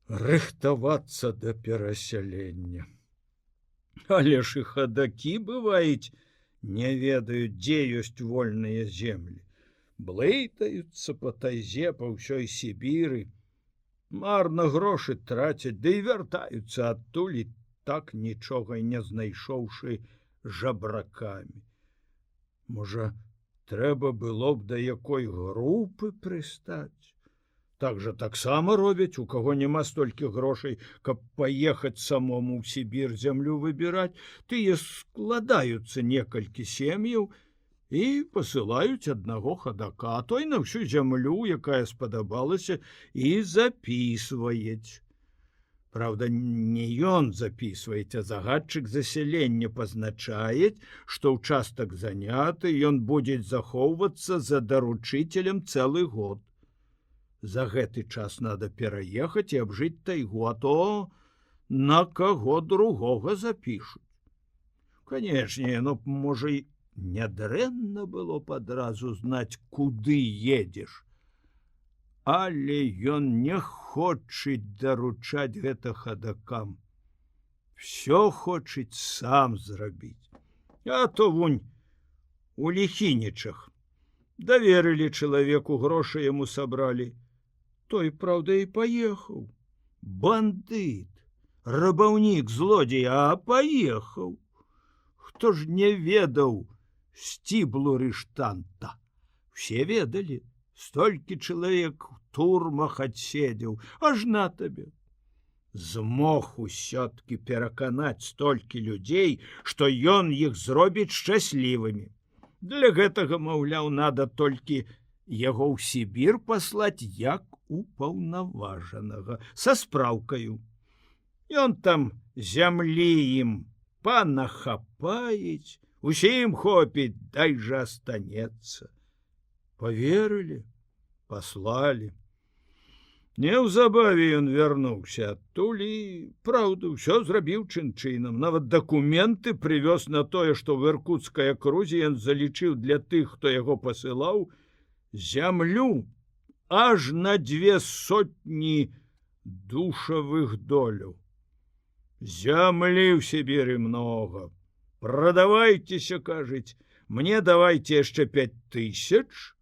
рыхтавацца да перасялення. Але ж і хадакі бываюць, не ведаюць, дзе ёсць вольныя землі. Блытаюцца па тайзе, па ўсёй Сібіры, марна грошы трацяць, ды і вяртаюцца адтуль, так нічога і не знайшоўшы жабракамі. Можа, трэба было б да якой групы прыстаць? Так жа таксама робяць, у каго няма столькі грошай, каб паехаць самому ў Сібір зямлю выбіраць, тыя складаюцца некалькі сем'яў і пасылаюць аднаго хадака, а той на ўсю зямлю, якая спадабалася, і запісваюць. Праўда, не ён запісваюць, а загадчык засялення пазначаюць, што ўчастак заняты, ён будзе захоўвацца за даручыцелем цэлы год. За гэты час надо пераехаць і абжыць тайгу, а то на каго другога запішуць. Канешне, но, можа, і нядрэнна было б адразу знаць, куды едзеш. Але ён не хочуць даручаць гэта хадакам. Всё хочуць сам зрабіць. А то вунь у Ліхінічах даверылі чалавеку, грошы яму сабралі. Той, праўда, і паехаў. Бандыт, рабаўнік, злодзей, а паехаў. Хто ж не ведаў сціблу рыштанта? Все ведалі. Столькі чалавек у турмах адседзеў, аж на табе. Змог усё-ткі пераканаць столькі людзей, што ён іх зробіць шчаслівымі. Для гэтага, маўляў, надо толькі яго ў Сібір паслаць як упаўнаважанага, са спраўкаю. Ён там зямлі ім панахапаіць, усім хопіць, дай жа астанецца. Поверылі, паслалі. Неўзабаве ён вярнуўся адтуль і, праўда, ўсё зрабіў чын-чынам. Нават дакументы прывёз на тое, што ў іркуцкай акрузе ён залічыў для тых, хто яго пасылаў, зямлю аж на 200 душавых доляў. Зямлі ў Сібіры много. Прадавайцеся, кажуць, мне давайце яшчэ 5000,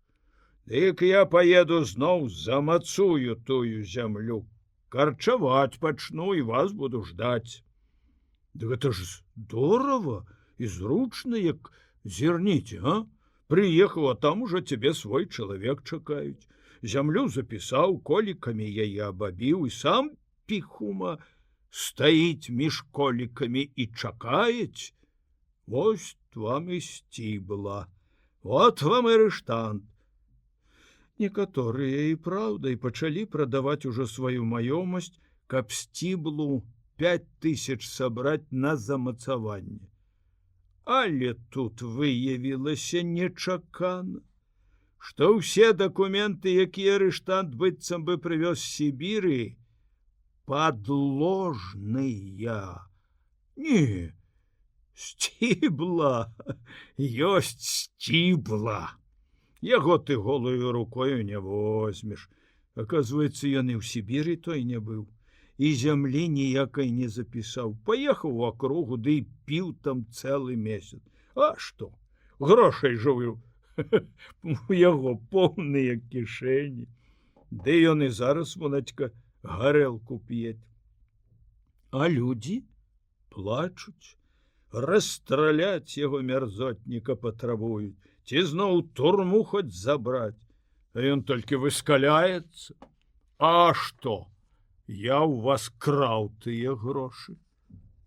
дык я паеду зноў замацую тую зямлю, карчаваць пачну і вас буду ждаць. Ды гэта ж здорава і зручна, як зірніце, а? Прыехаў, а там ужо цябе свой чалавек чакаюць. Зямлю запісаў, колікамі яе абабіў, і сам піхума стаіць між колікамі і чакаюць. Вось вам і сцібла, вот вам і рыштант. Некаторыя і праўда і пачалі прадаваць ужо сваю маёмасць, каб сціблу 5000 сабраць на замацаванне. Але тут выявілася нечакана, што ўсе дакументы, якія рыштант быццам бы прывёз з Сібіры, падложныя. Не, сцібла, ёсць сцібла. Яго ты голую рукою не возьмеш. Аказваецца, ён і ў Сібіры той не быў. І зямлі ніякай не запісаў. Паехаў у акругу, ды і піў там цэлы месяц. А што? Грошай жыў. У яго поўныя кішэні. Ды ён і зараз, моначка, гарэлку п'е. А людзі плачуць. Расстраляць яго мярзотніка патрабуюць. Ці зноў турму хоць забраць. А ён толькі выскаляецца. А што? Я ў вас краў тыя грошы.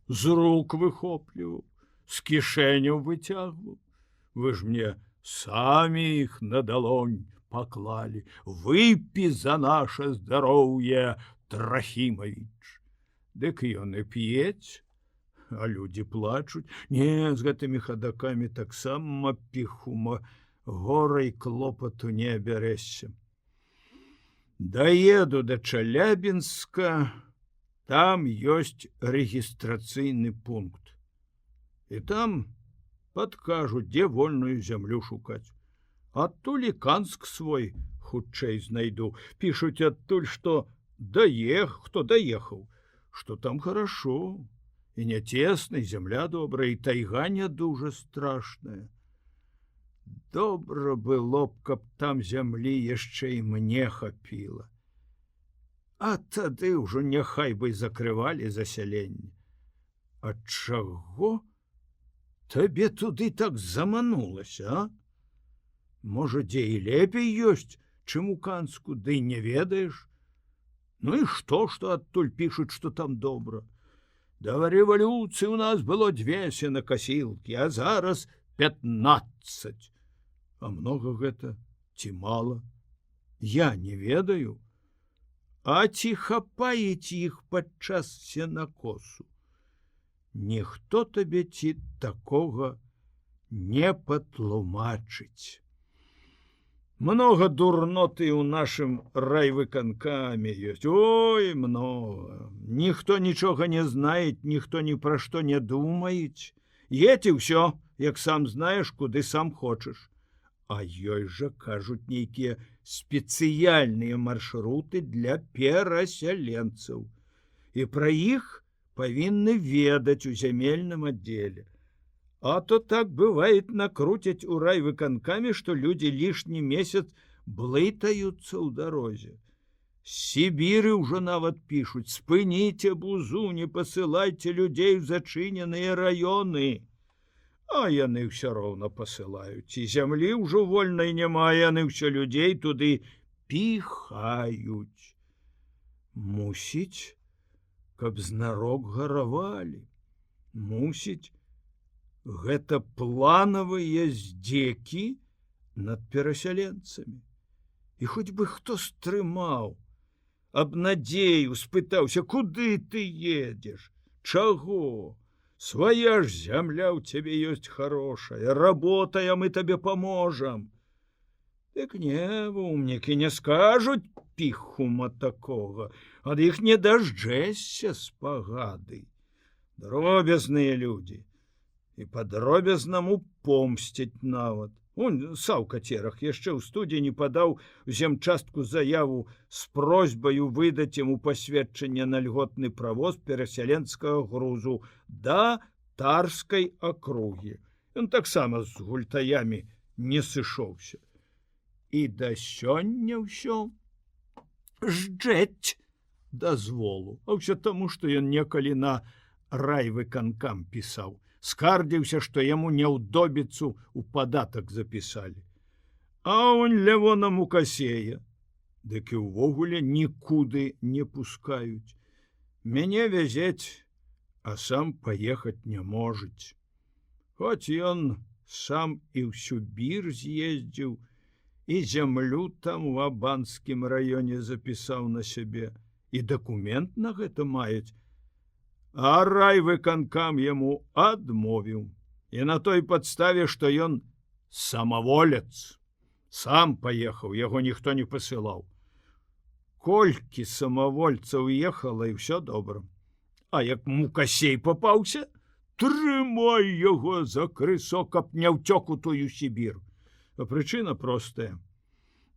З рук выхопліваў, з кішэняў выцягваў. Вы ж мне самі іх на далонь паклалі. Выпі за наше здароўе, Трахімавіч. Дык ён і п'ець. А людзі плачуць. Не, з гэтымі хадакамі таксама піхума горай клопату не абярэшся. Даеду да Чалябінска, там ёсць рэгістрацыйны пункт. І там падкажуць, дзе вольную зямлю шукаць. Адтуль і Канск свой хутчэй знайду. Пішуць адтуль, што хто даехаў, што там хорошо, і не цесна, і зямля добрая, і тайга не дужа страшная. Добра было б, каб там зямлі яшчэ і мне хапіла. А тады ўжо няхай бы закрывалі засяленне. А чаго табе туды так заманулася, а? Можа, дзе і лепей ёсць, чым у Канску, ды не ведаеш? Ну і што адтуль пішуць, што там добра? Да рэвалюцыі ў нас было 2 сенакасілкі, а зараз 15. А многа гэта ці мала? Я не ведаю. А ці хапаеце іх падчас сенакосу? Ніхто табе ці такога не патлумачыць. Много дурноты ў нашым райвыканкаме ёсць. Ой, много. Ніхто нічога не знае, ніхто ні пра што не думаюць. Едзь і ўсё, як сам знаеш, куды сам хочаш. А ёй жа, кажуць, нейкія спецыяльныя маршруты для перасяленцаў. І пра іх павінны ведаць у зямельным аддзеле. А то так бывает, накрутять у райвыканкаме, что люди лишний месяц блытаются ў дарозе. З Сібіры ўжо нават пишут: спыніце бузу, не посылайте людей в зачыненыя раёны. А яны ўсё роўна посылаюць. І зямлі ўжо вольнай няма, яны ўсё людзей туды піхаюць. Мусіць, каб знарок гаравалі. Мусіць, гэта планавыя здзекі над перасяленцамі. І хоць бы хто стрымаў, абнадзею, спытаўся: куды ты едзеш? Чаго? Свая ж зямля ў цябе ёсць хорошая, работая, мы табе паможам. Дык не, умнікі не скажуць піхума такога, ад іх не дажджэшся спагады. Дробязныя людзі. І па-дробязнаму помсцяць нават. Саўка Церах яшчэ ў студзені падаў у земчастку заяву з просьбаю выдаць яму пасведчанне на льготны правоз перасяленцкага грузу да Тарскай акругі. Ён таксама з гультаямі не сышоўся. І да сёння ўсё жджэць дазволу. А ўсё таму, што ён некалі на райвыканкам пісаў. Скардзіўся, што яму няўдобіцу ў падатак запісалі. А он Лявона Мукасея, дык і ўвогуле нікуды не пускаюць. Мяне вязець, а сам паехаць не можуць. Хоць ён сам і ў Сюбір з'ездзіў, і зямлю там у Абанскім раёне запісаў на сябе, і дакумент на гэта маюць. А райвыканкам яму адмовіў. І на той падставе, што ён самаволец. Сам паехаў, яго ніхто не пасылаў. Колькі самавольцаў ехала, і ўсё добра. А як Мукасей папаўся, трымай яго за крысо, каб не ўцёк у тую Сібір. А прычына простая.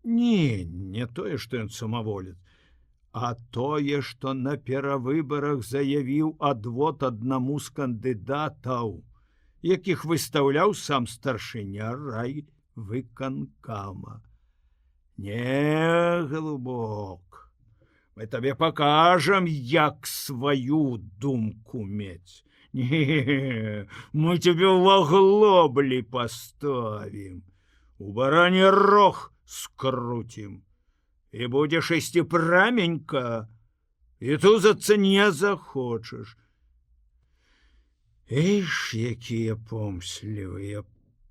Не тое, што ён самаволец, а тое, што на перавыбарах заявіў адвод аднаму з кандыдатаў, якіх выстаўляў сам старшыня райвыканкама. Не, голубок, мы табе пакажам, як сваю думку мець. Не, мы тебе в оглоблі поставім, у баране рог скрутим. І будзеш ісці праменька, і тузацца не захочаш. Іш, якія помслівыя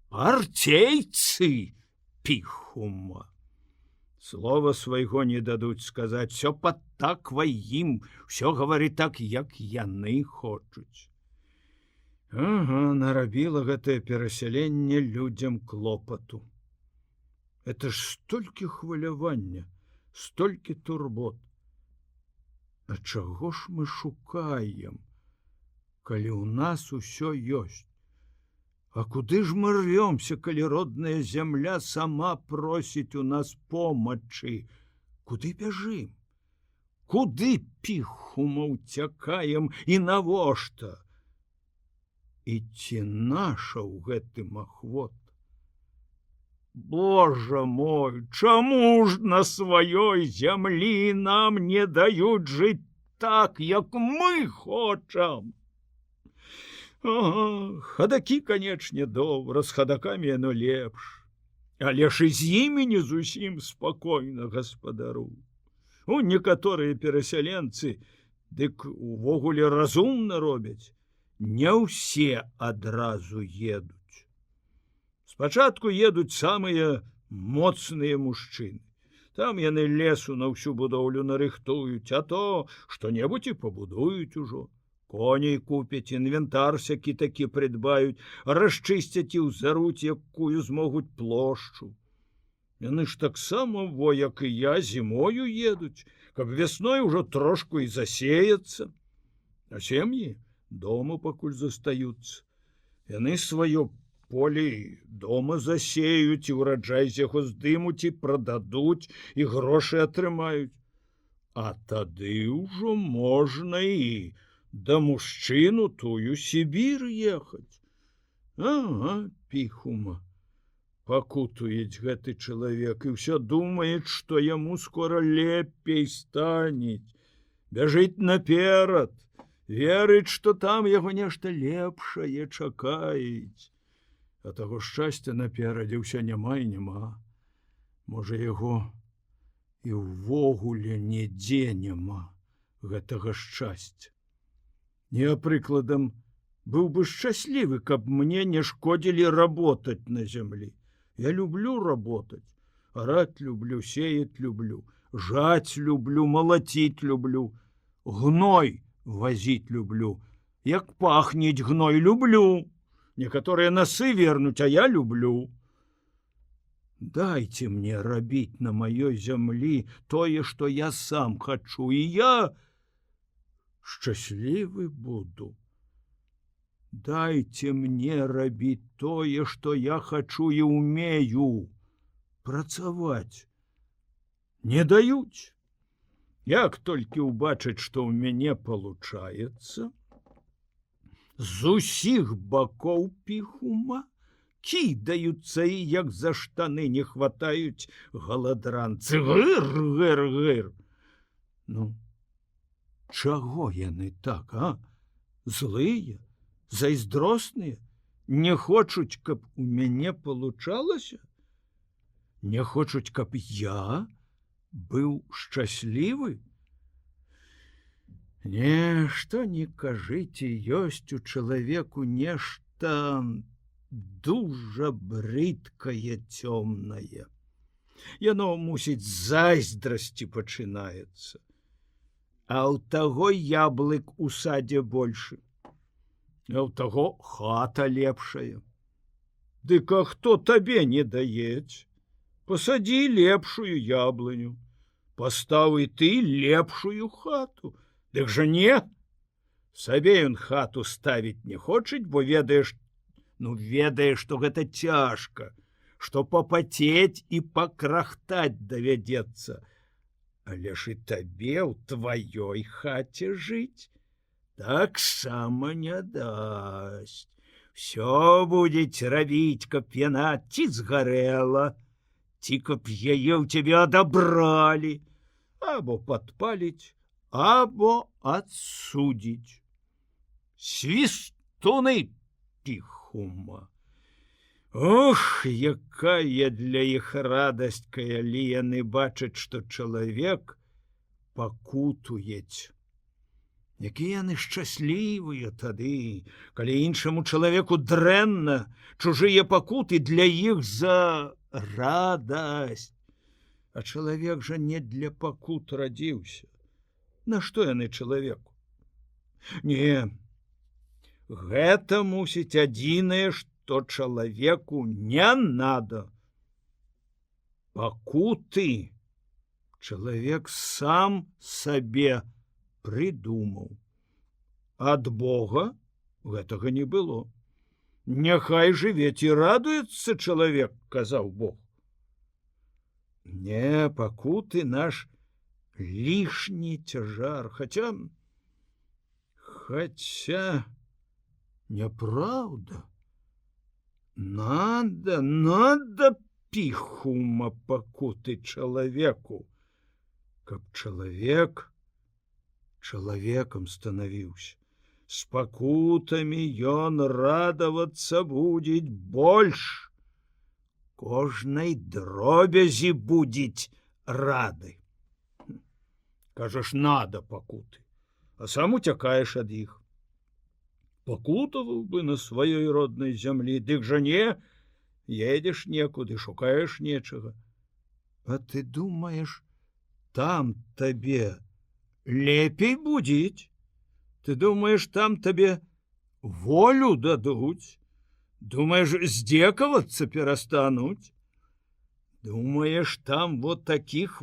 партейцы піхума. Слова свайго не дадуць сказаць, все падтаквай ім, все гавары так, як яны хочуць. Ага, нарабіла гэтае перасяленне людзям клопату. Это ж столькі хвалявання. столькі турбот. А чаго ж мы шукаем, калі ў нас усё ёсць? А куды ж мы рвёмся, калі родная зямля сама просіць у нас помачы? Куды бяжым? Куды, піхума, уцякаем і навошта? І ці наша ў гэтым ахвот? Божа мой, чаму ж на сваёй зямлі нам не даюць жыць так, як мы хочам? Хадакі, канечне, добра, з хадакамі яно лепш. Але ж і з імі не зусім спакойна, гаспадару. Некаторыя перасяленцы дык увогуле разумна робяць. Не ўсе адразу едуць. Спачатку едуць самыя моцныя мужчыны. Там яны лесу на ўсю будоўлю нарыхтуюць, а то што-небудзь і пабудуюць ужо. Коней купяць, інвентар сякі такі прыдбаюць, расчысцяць і ўзаруць, якую змогуць плошчу. Яны ж таксама, во, як і я, зімою едуць, каб вясной ужо трошку і засеяцца. А сем'і дома пакуль застаюцца. Яны сваё поле дома засеюць, і ўраджай з яго здымуць і прададуць, і грошы атрымаюць. А тады ўжо можна і да мужчыну тую Сібір ехаць. Ага, піхума, пакутуець гэты чалавек і ўсё думает, што яму скора лепей станець. Бяжыць наперад, верыць, што там яго нешта лепшае чакаюць. А таго шчасця наперадзе ўсё няма і няма. Можа, яго і ўвогуле нідзе няма гэтага шчасця. Я, прыкладам, быў бы шчаслівы, каб мне не шкодзілі работаць на зямлі. Я люблю работаць, араць люблю, сеять люблю, жаць люблю, малаціць люблю, гной вазіць люблю. Як пахнець гной люблю. Некаторыя насы вернуць, а я люблю. Дайце мне рабіць на маёй зямлі тое, што я сам хачу, і я шчаслівы буду. Дайце мне рабіць тое, што я хачу і умею. Працаваць не даюць. Як толькі ўбачыць, што ў мяне получаецца, з усіх бакоў, піхума, кідаюцца і як за штаны не хватаюць галадранцы. Гыр, гыр, гыр. Ну, чаго яны так, а? Злыя, зайздросныя, не хочуць, каб у мяне получалася? Не хочуць, каб я быў шчаслівы? Не, што не кажыце, ёсць у чалавеку нешта дужа брыдкае, цёмнае. Яно, мусіць, з зайздрасці пачынаецца. А ў таго яблык у садзе большы, а ў таго хата лепшая. Дык а хто табе не даець? Пасадзі лепшую яблыню, пастаў і ты лепшую хату. Дык жа не, сабе ён хату ставіць не хочуць, бо ведаеш, што гэта цяжка, што папацець і пакрахтаць давядзецца. Але ж і табе ў тваёй хаце жыць таксама не дасць. Всё будзець рабіць, каб яна ці згарэла, ці каб яе ў цябе адабралі, або падпаліць, або адсудзіць. Свістуны, піхума! Ох, якая для іх радасць, калі яны бачаць, што чалавек пакутуець. Якія яны шчаслівыя тады, калі іншаму чалавеку дрэнна, чужыя пакуты для іх за радасць. А чалавек жа не для пакут радзіўся. Нашто яны чалавеку? Не, гэта мусіць адзінае, што чалавеку не надо. Пакуты Чалавек сам сабе прыдумаў. Ад Бога гэтага не было. Няхай жыве ці радуецца чалавек, казаў Бог. Не, пакуты наш лішні цяжар, хаця няправда. Надо піхума пакуты чалавеку, каб чалавек чалавекам станавіўся. З пакутамі ён радавацца будзе больш. Кожнай дробязі будзець рады. Кажаш, надо пакуты, а сам уцякаеш ад іх. Пакутаваў бы на сваёй роднай зямлі, дык жа не, едзеш некуды, шукаеш нечага. А ты думаеш, там табе лепей будзець? Ты думаеш, там табе волю дадуць? Думаеш, здзекавацца перастануць? Думаеш, там вот таких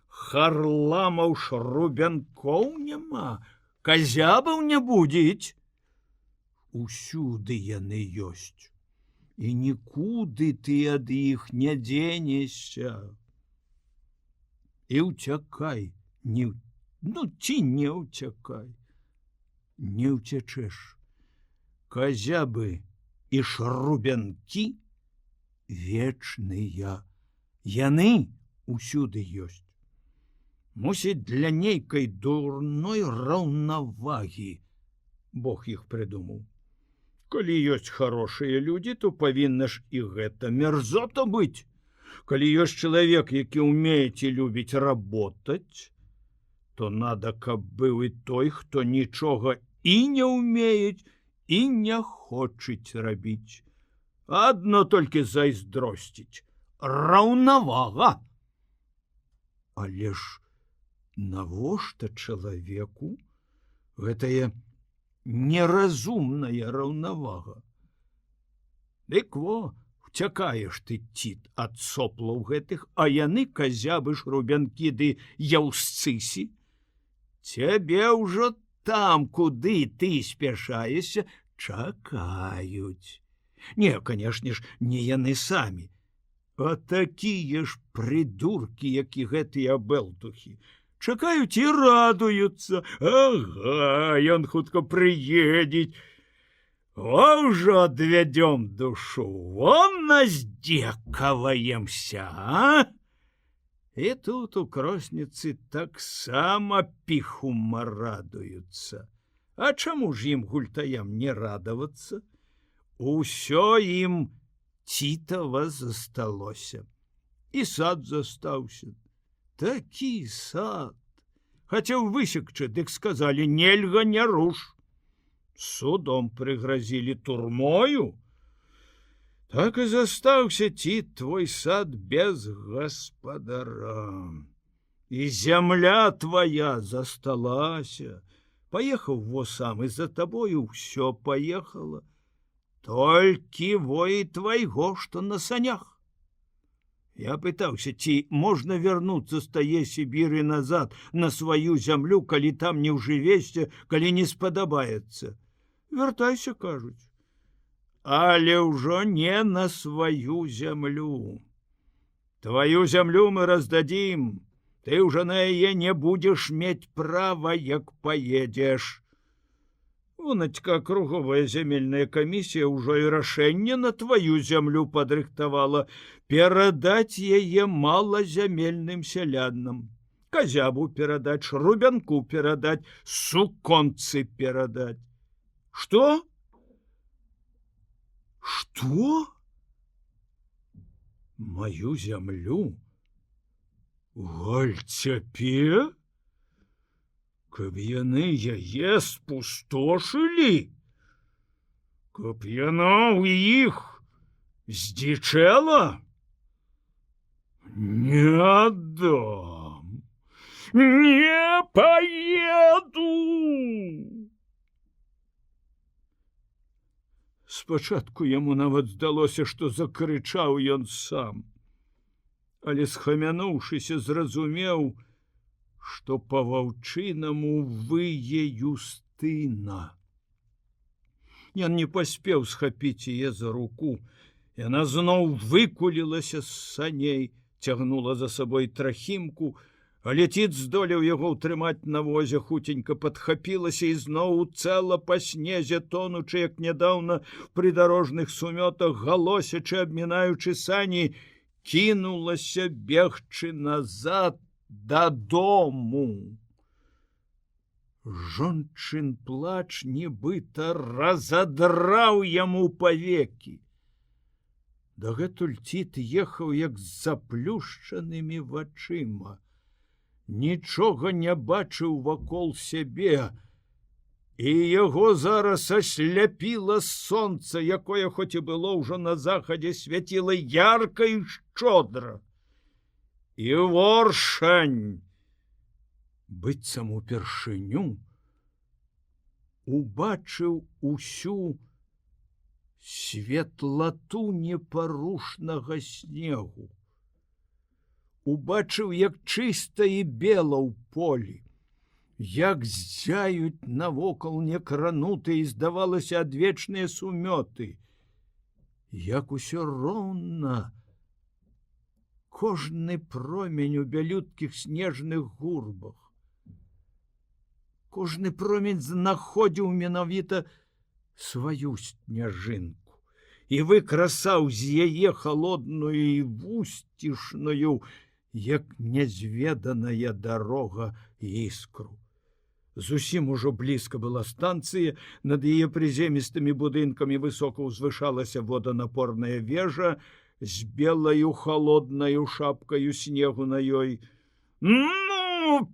харламаў шрубянкоў няма, казябаў не будзець? Усюды яны ёсць, і нікуды ты ад іх не дзенешся. І ўцякай, ці не ўцякай, не ўцячэш. Казябы і шрубянкі вечныя, яны усюды ёсць. Мусіць, для нейкай дурной раўнавагі Бог іх прыдумаў. Калі ёсць хорошыя людзі, то павінна ж і гэта мерзота быць. Калі ёсць чалавек, які ўмее ці любіць работаць, то надо, каб быў і той, хто нічога і не ўмеюць, і не хочуць рабіць. Адно толькі зайздросціць. Раўнавага. Але ж навошта чалавеку гэтая неразумная раўнавага? Дык уцякаеш ты, ціт, ад соплаў гэтых, а яны, казябы, шрубянкі ды яўсцысі, цябе ўжо там, куды ты спяшаешся, чакаюць. Не, канешне ж, не яны самі, а такія ж прыдуркі, як і гэтыя бэлтухі. Чакаюць і радуюцца. Ага, ён хутка прыедзець. Ўжо адвядзём душу, наздзекаваемся, а? І тут у Кросніцы таксама піхума радуюцца. А чаму ж ім, гультаям, не радавацца? Усё ім цітава засталося. І сад застаўся. Такі сад. Хацеў высекчы, дык сказалі, нельга, не руш. Судом прыгразілі, турмою. Так і застаўся, ціт, твой сад без гаспадара. І зямля твоя засталася. Паехаў сам, і за табою ўсё паехала. Толькі і твайго, што на санях. Я пытаўся, ці можна вярнуцца з тае Сібіры назад на сваю зямлю, калі там не ўжывешся, калі не спадабаецца. Вяртайся, кажуць. Але ўжо не на сваю зямлю. Твою зямлю мы раздадзім, ты ўжо на яе не будзеш мець права, як паедзеш. Вонацька акруговая зямельная камісія ўжо і рашэнне на твою зямлю падрыхтавала перадаць яе малазямельным сялянам. Казябу перадаць, шрубянку перадаць, суконцы перадаць. Што? Што? Маю зямлю? Гальцяпе? Каб яны яе спустошылі? Каб яна ў іх здзічэла? Не аддам, не паеду. Спачатку яму нават здалося, што закрычаў ён сам. але схамянуўшыся зразумеў, што па ваўчынаму вые Юстына. Ён не паспеў схапіць яе за руку. Яна зноў выкулілася з саней, цягнула за сабой Трахімку, але Тіт здолеў яго ўтрымаць на возе, хутенька падхапілася і зноў цэла па снезе, тонучы, як нядаўна в прыдарожных сумётах, галосячы, абмінаючы сані, кінулася бегчы назад дадому. Жончын плач нібыта разадраў яму павекі. Дагэтуль Тіт ехаў як з заплюшчанымі вачыма. Нічога не бачыў вакол сябе, і яго зараз асляпіла сонца, якое хоць і было ўжо на захадзе, свяціла ярка і шчодра. І воршань, быццам упершыню, убачыў усю светлату непарушнага снегу. Убачыў, як чыста і бела ў полі, як ззяюць навокал некранутыя і, здавалася, адвечныя сумёты, як усё роўна кожны промень у бялюткіх снежных гурбах. Кожны промень знаходзіў менавіта сваю сняжынку і выкрасаў з яе халодную і вусцішную, як нязведаная дарога, іскру. Зусім ужо блізка была станцыя, над яе прыземістымі будынкамі высока ўзвышалася воданапорная вежа з белаю халоднаю шапкаю снегу на ёй. Ну,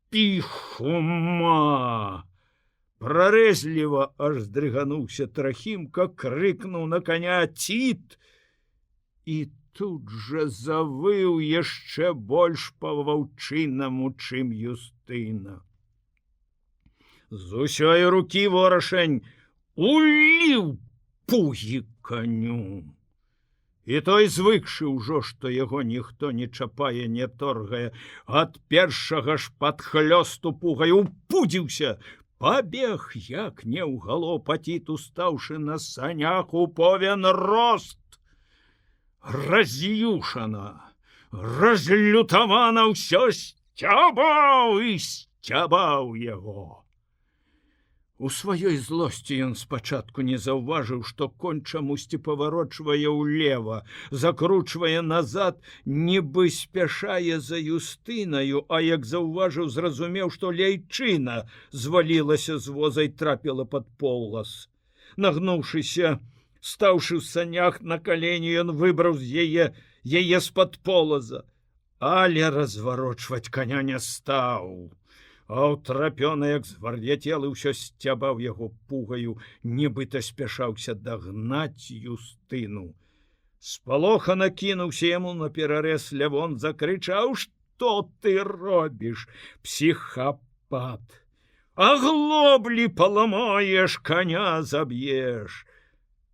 піхума! Прарэзліва аж здрыгануўся Трахімка, крыкнуў на коня Тіт, і тут жа завыў яшчэ больш па-ваўчынаму, чым Юстына. З усёй рукі ворашань уліў пугі каню. І той, звыкшы ўжо, што яго ніхто не чапае, не торгае, ад першага ж падхлёсту пугай упудзіўся, пабег, як не ў галоп, а Тіт, устаўшы на санях у повен рост. Раз'юшана, разлютавана ўсё сцябаў і сцябаў яго. У сваёй злосці ён спачатку не заўважыў, што конь чамусьці паварочвае ўлева, закручвае назад, нібы спяшае за Юстынаю, а як заўважыў, зразумеў, што ляйчына звалілася з воза і трапіла пад полас. Нагнуўшыся, стаўшы ў санях на калені, ён выбраў з яе з-пад полаза, але разварочваць коня не стаў. А ўтрапёны, як звар'яцелы, ўсё сцябаў яго пугаю, нібыта спяшаўся дагнаць Юстыну. Спалохана кінуўся яму на перарэз Лявон, закрычаў: «Што ты робіш, псіхапат? Аглоблі паламаеш, коня заб'еш!»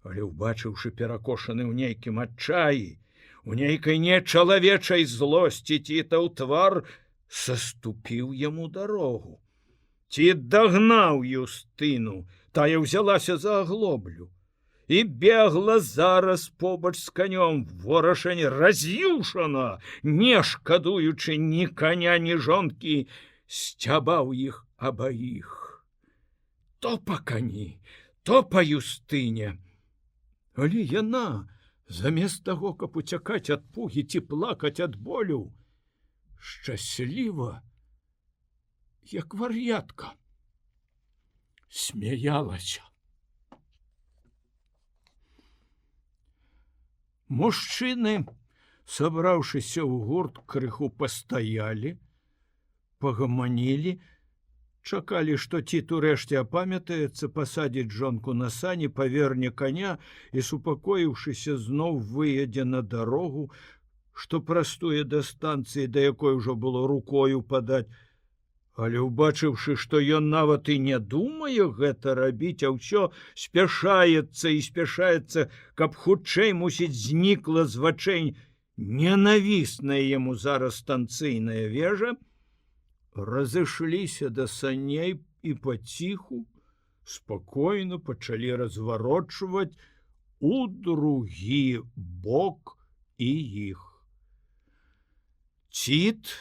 Але, убачыўшы перакошаны ў нейкім адчаі, у нейкай нечалавечай злосці, Тітаў твар саступіў яму дарогу. Тіт дагнаў Юстыну, тая ўзялася за аглоблю і бегла зараз побач з канём. Ворашань раз'юшана, не шкадуючы ні коня, ні жонкі, сцябаў іх абаіх. То па кані, то па Юстыне. Але яна, замест таго, каб уцякаць ад пугі ці плакаць ад болю, шчасліва, як вар'ятка, смяялася. Мужчыны, сабраўшыся ў гурт, крыху пастаялі, пагаманілі, чакалі, што Тіт урэшце апамятаецца, пасадзіць жонку на сані, паверне коня і, супакоіўшыся, зноў выедзе на дарогу, што прастуе да станцыі, да якой ужо было рукою падаць. Але, убачыўшы, што ён нават і не думае гэта рабіць, а ўсё спяшаецца і спяшаецца, каб хутчэй, мусіць, знікла з вачэй ненавісная яму зараз станцыйная вежа, разышліся да саней і паціху спакойна пачалі разварочваць у другі бок і іх. Ціт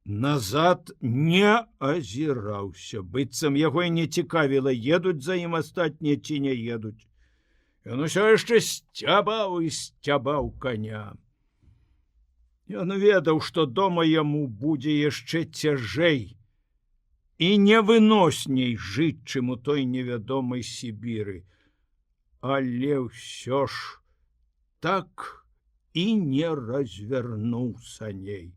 назад не азіраўся, быццам яго і не цікавіла, едуць за ім астатнія ці не едуць. Ён усё яшчэ сцябаў і сцябаў коня. Ён ведаў, што дома яму будзе яшчэ цяжэй і невыносней жыць, чым у той невядомай Сібіры. Але ўсё ж так і не развярнуў саней.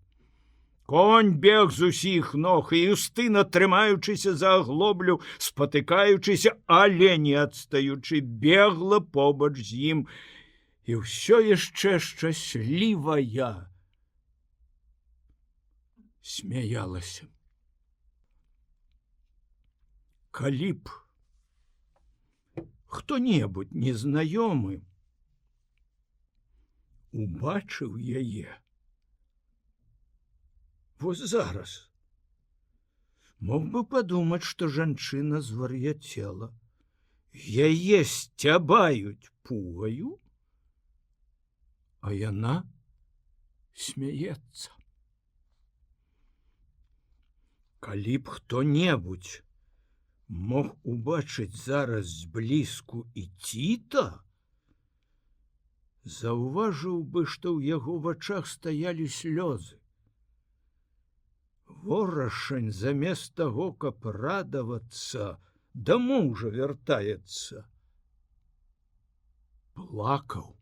Конь бег з усіх ног, і Юстына, трымаючыся за аглоблю, спатыкаючыся, але не адстаючы, бегла побач з ім, і ўсё яшчэ шчаслівая смяялася. Калі б хто-небудзь незнаёмы убачыў яе, вось зараз мог бы падумаць, што жанчына звар'яцела. Яе сцябаюць пугаю, а яна смяецца. Калі б хто-небудзь мог убачыць зараз зблізку і Ціта, заўважыў бы, што ў яго вачах стаялі слёзы. Ворашань замест таго, каб радавацца, да мужа вяртаецца, плакаў.